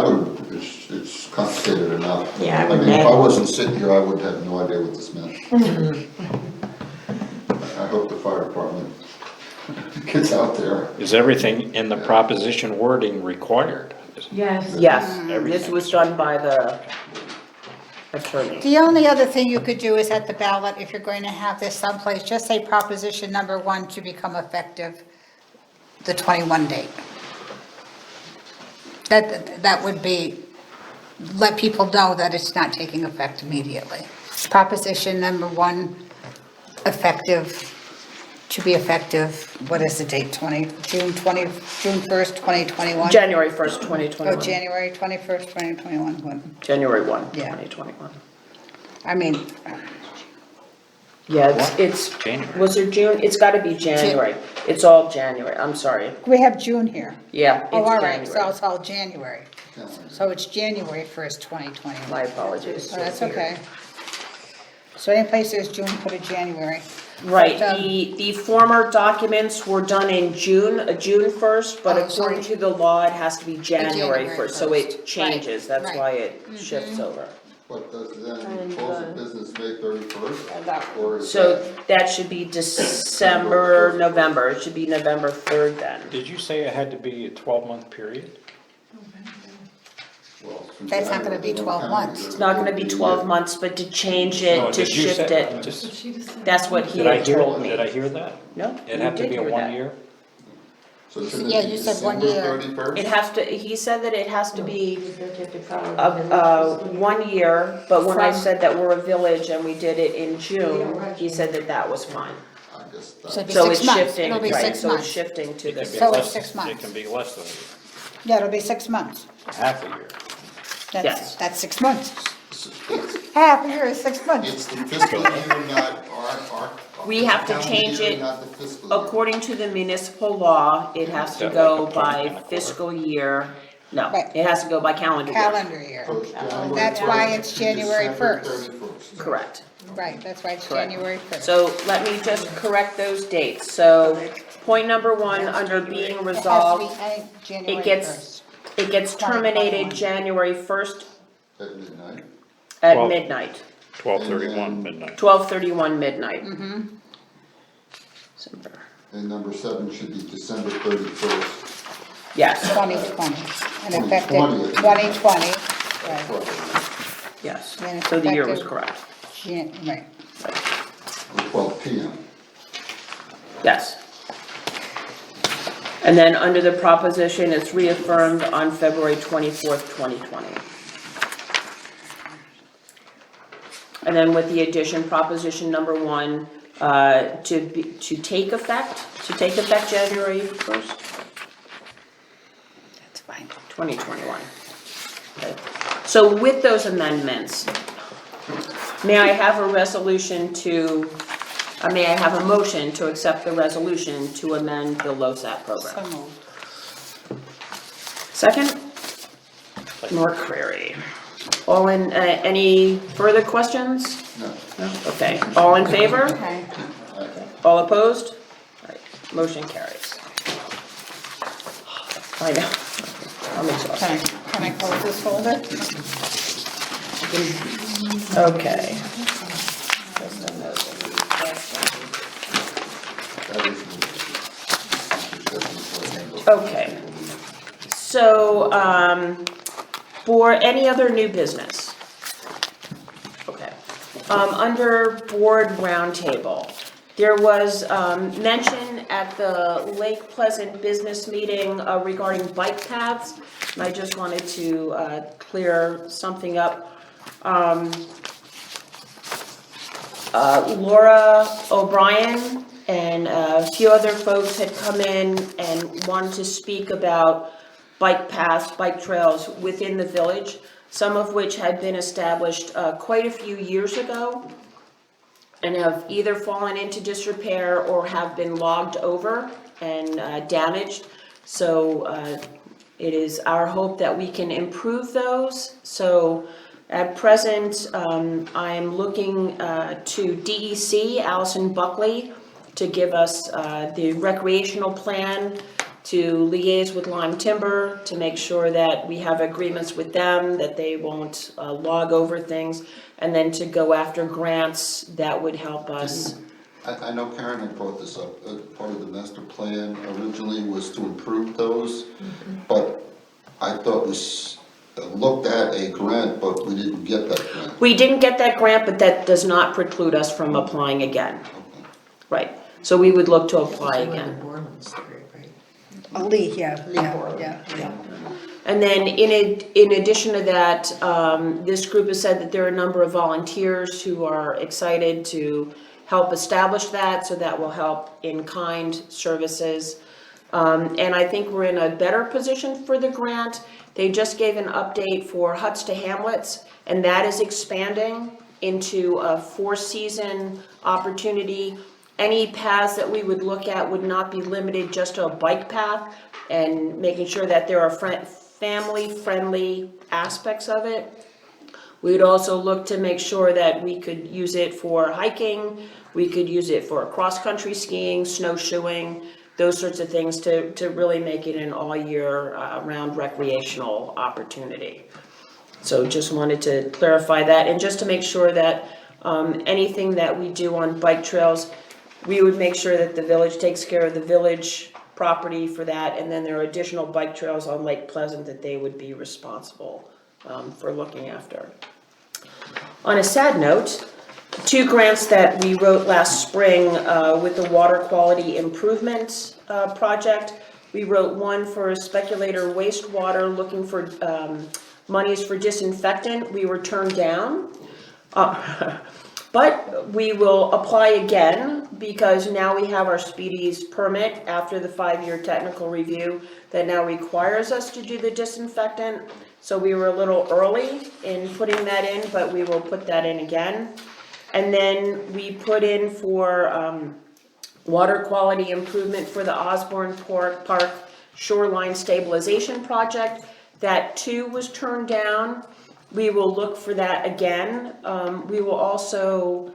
would, it's complicated enough. Yeah, I I would mean, if add- I wasn't sitting here, I would have no idea what this meant. I hope the fire department gets out there. Is everything in the proposition wording required? Yes. Yes, this was done by the attorney. The only other thing you could do is at the ballot, if you're going to have this someplace, just say proposition number 1 to become effective the 21 date. That would be, let people know that it's not taking effect immediately. Proposition number 1, effective, to be effective, what is the date, June 1st, 2021? January 1st, 2021. Oh, January 21st, 2021, when, January 1, Yeah. 2021. I mean, Yeah, it's, January. was there June? It's gotta be January. It's all January, I'm sorry. we have June here. Yeah, it's Oh, all right, so January. it's all January. So it's January 1st, 2021. My apologies. Oh, that's okay. So any place there's June, put a January. Right, But, the former documents were done in June 1st, but Oh, so- according to the law, it has to be January January 1st, so 1st. it changes, that's right. why it shifts over. But does then close of business May 31st? Or is So that, that should be December, November, it should be November 3rd then. Did you say it had to be a 12-month period? well, since That's not gonna be January, 12 months. It's not gonna be 12 months, but to change it, No, to did you shift say- it, just- She just said. that's what he Did I had hear, told me. did I hear that? No, It you had to did be a hear 1 that. year? So shouldn't Yeah, it be you said 1 December year. 31st? It has to, he said that it has to be 1 year, but when I said that we're a village and we did it in June, he said that that was fine. I guess So that, it'd be So 6 it's months, shifting, it'll be right, 6 so it's months. shifting to It can the, be So it's less- 6 months. It can be less than Yeah, it'll be 6 months. half a year. Yes. That's 6 months. Half a year is 6 months. it's the fiscal year, not our We have to Calendar change year, it not the fiscal year. according to the municipal law. It has to Is that go like a point by and a quarter? fiscal year. No, Right. it has to go by calendar year. calendar year. So it's January That's why 1st it's to January December 1st. 31st. Correct. Right, that's why it's Correct. January 1st. So let me just correct those dates. So point number one, under being It resolved, has to be January gets- 1st. it gets terminated 2021. January 1st At midnight. at Well- midnight, 12/31 midnight. 12/31 midnight. Mm-hmm. December. And number 7 should be December 31st. Yes, 2020, and effective 2020. 2020, right, Correct. yes. And it's So the year was effective- correct. Right. At 12 p.m. Yes. And then under the proposition, it's reaffirmed on February 24th, 2020. And then with the addition, proposition number 1, to take effect January 1st, That's fine. 2021. Okay. So with those amendments, may I have a resolution to, may I have a motion to accept the resolution to amend the LoSAP program? So moved. Second? McCreary. All in, any further questions? No. No? Okay, all in favor? Okay. All opposed? All right, motion carries. I know, I'm exhausted. Can I close this folder? Okay. That is. Okay. So, for any other new business? Okay. Under board roundtable, there was, mention at the Lake Pleasant business meeting regarding bike paths. And I just wanted to, clear something up. Laura O'Brien and a few other folks had come in and wanted to speak about bike paths, bike trails within the village, some of which had been established quite a few years ago and have either fallen into disrepair or have been logged over and damaged. So it is our hope that we can improve those. So at present, I'm looking to DEC, Allison Buckley, to give us the recreational plan, to liaise with Lime Timber, to make sure that we have agreements with them, that they won't log over things, and then to go after grants that would help us. I know Karen had brought this up, part of the master plan originally was to improve those, but I thought we looked at a grant, but we didn't get that grant. We didn't get that grant, but that does not preclude us from applying again. Right, so we would look to apply again. Lee, yeah. And then in addition to that, this group has said that there are a number of volunteers who are excited to help establish that, so that will help in-kind services. And I think we're in a better position for the grant. They just gave an update for Huts to Hamlets, and that is expanding into a 4-season opportunity. Any paths that we would look at would not be limited just to a bike path, and making sure that there are family-friendly aspects of it. We would also look to make sure that we could use it for hiking, we could use it for cross-country skiing, snowshoeing, those sorts of things to really make it an all-year round recreational opportunity. So just wanted to clarify that, and just to make sure that anything that we do on bike trails, we would make sure that the village takes care of the village property for that, and then there are additional bike trails on Lake Pleasant that they would be responsible for looking after. On a sad note, 2 grants that we wrote last spring with the water quality improvement project. We wrote one for Speculator wastewater, looking for monies for disinfectant. We were turned down. But we will apply again, because now we have our Speedies permit after the 5-year technical review that now requires us to do the disinfectant. So we were a little early in putting that in, but we will put that in again. And then we put in for, water quality improvement for the Osborne Park Shoreline Stabilization Project. That too was turned down. We will look for that again. We will also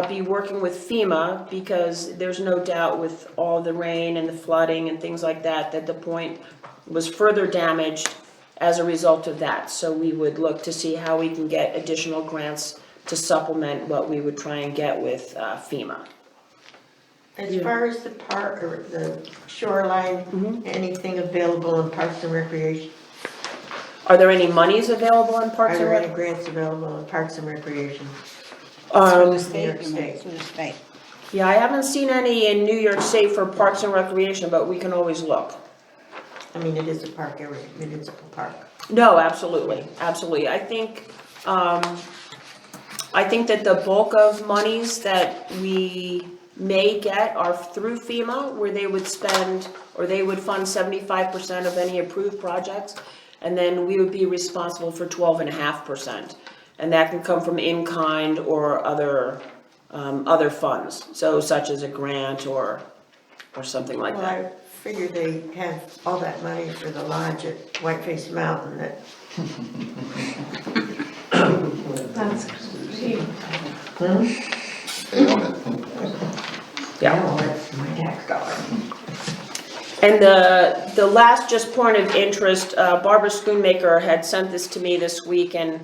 be working with FEMA because there's no doubt with all the rain and the flooding and things like that, that the point was further damaged as a result of that. So we would look to see how we can get additional grants to supplement what we would try and get with FEMA. As far as the park or the shoreline, anything available in Parks and Recreation? Are there any monies available in Parks Are and there any Rec? grants available in Parks and Recreation? Through the New York state, State. through the state. Yeah, I haven't seen any in New York State for Parks and Recreation, but we can always look. I mean, it is a park area, municipal park. No, absolutely, absolutely. I think that the bulk of monies that we may get are through FEMA, where they would spend, or they would fund 75% of any approved projects, and then we would be responsible for 12.5%. And that can come from in-kind or other funds, so such as a grant or something like Well, that. I figure they have all that money for the lodge at Whiteface Mountain that. That's great. They own it. Yeah. No, that's my tax dollar. And the last just point of interest, Barbara Schoonmaker had sent this to me this week, and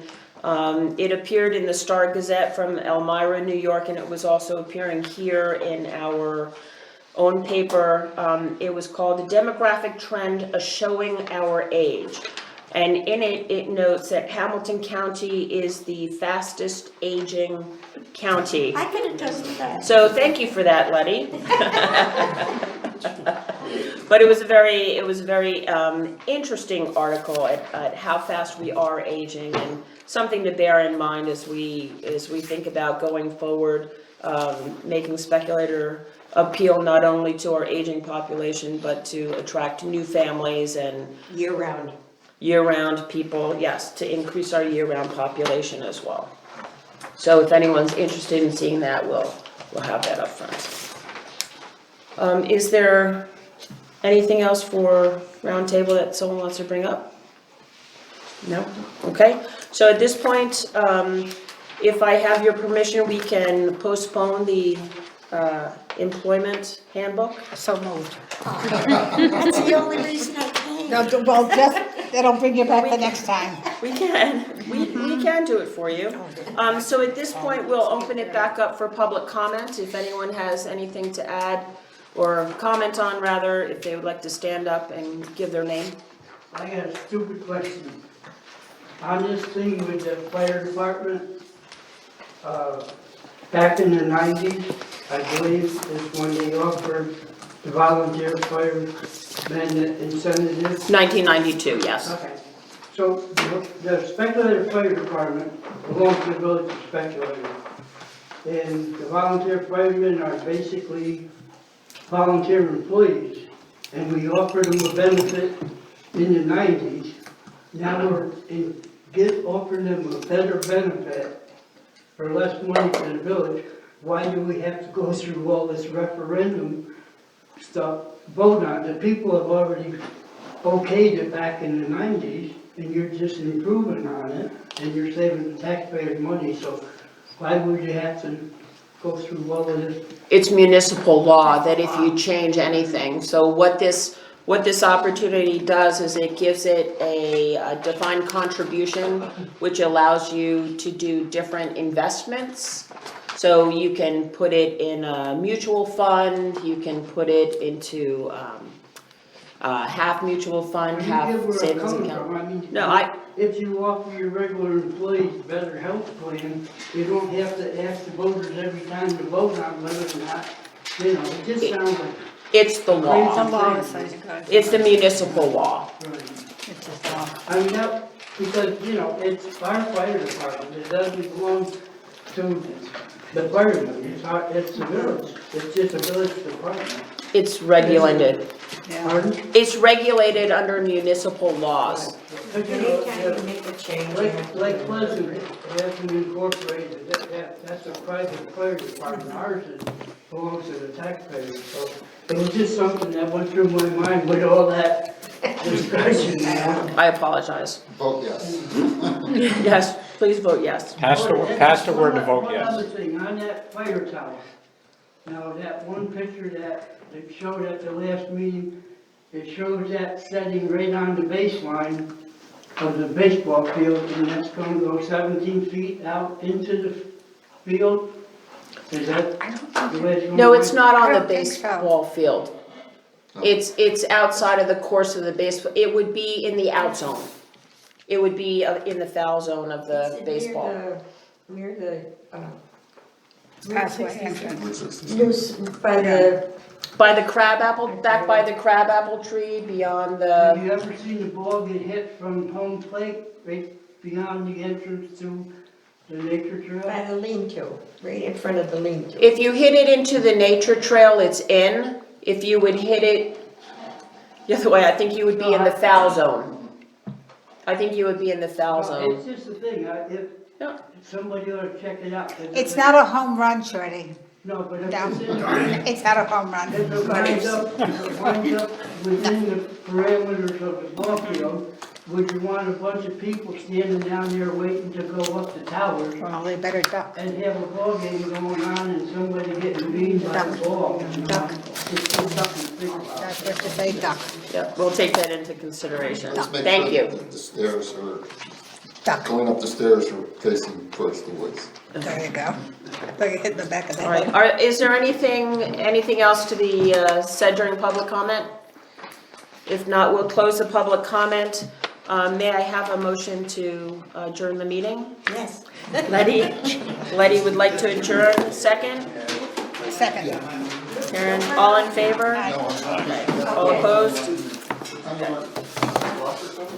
it appeared in the Star Gazette from Elmira, New York, and it was also appearing here in our own paper. It was called "A Demographic Trend, A Showing Our Age." And in it, it notes that Hamilton County is the fastest aging county. I can attest to that. So thank you for that, Letty. But it was a very interesting article at how fast we are aging, and something to bear in mind as we think about going forward, making Speculator appeal not only to our aging population, but to attract new families and year-round people, yes, to increase our year-round population as well. So if anyone's interested in seeing that, we'll have that up front. Is there anything else for roundtable that someone wants to bring up? No? Okay. So at this point, if I have your permission, we can postpone the employment handbook. So moved. That's the only reason I came. No, well, that'll bring you back the next time. We can do it for you. So at this point, we'll open it back up for public comment. If anyone has anything to add or comment on, rather, if they would like to stand up and give their name. I got a stupid question. On this thing with the fire department, back in the 90s, I believe, is when they offered the volunteer firemen incentives. 1992, yes. Okay, so the Speculator Fire Department belongs to the village of Speculator. And the volunteer firemen are basically volunteer employees. And we offered them a benefit in the 90s. Now we're offering them a better benefit for less money to the village. Why do we have to go through all this referendum stuff, vote on it? The people have already okayed it back in the 90s, and you're just improving on it, and you're saving the taxpayers money, so why would you have to go through all of this? It's municipal law that if you change anything, so what this opportunity does is it gives it a defined contribution, which allows you to do different investments. So you can put it in a mutual fund, you can put it into half mutual fund, half savings account. No, If you offer your regular employees better health plan, you don't have to ask the voters every time to vote on whether or not, it just sounds like. it's the law. The law says you gotta. It's the municipal law. It's just law. I mean, that, because, it's our fire department, it doesn't belong to the firemen, it's the village, it's just a village department. It's regulated. Pardon? It's regulated under municipal laws. But you know, Anytime you make a change. like Pleasant, they have to incorporate it, that's a private fire department, ours belongs to the taxpayers, so it was just something that went through my mind with all that discussion now. I apologize. Vote yes. Yes, please vote yes. Pass the word to vote One yes. other thing, on that fire tower, now that one picture that it showed at the last meeting, it shows that setting right on the baseline of the baseball field, and that's gonna go 17 feet out into the field? Is that the way it's going? No, it's not I on the don't think so. baseball field. No. It's outside of the course of the baseball, it would be in the out zone. It would be in the foul zone of the baseball. Near the, Pathway entrance. by the By the crabapple, back by the crabapple tree, beyond Have the, you ever seen the ball get hit from home plate, right beyond the entrance to the nature trail? by the lean-to, right in front of the lean-to. if you hit it into the nature trail, it's in. If you would hit it the other way, I think you would be in the foul zone. I think you would be in the foul Well, zone. it's just a thing, Yeah. if somebody ought to check it out. It's not a home run, Shorty. No, but if No. it's in, It's not a home run. if it winds up within the parameters of the ball field, would you want a bunch of people standing down there waiting to go up the towers Well, they better duck. and have a ball game going on and somebody getting beaten by the ball? Duck. It's just something to think about. That's what to say, duck. Yeah, we'll take that into consideration. Just make Thank sure you. that the stairs are, Duck. going up the stairs are facing towards the woods. There you go. Look, you hit the back of the All head. right, is there anything else to be said during public comment? If not, we'll close the public comment. May I have a motion to adjourn the meeting? Yes. Letty would like to adjourn, second? Second. Karen, all in favor? Aye. All opposed?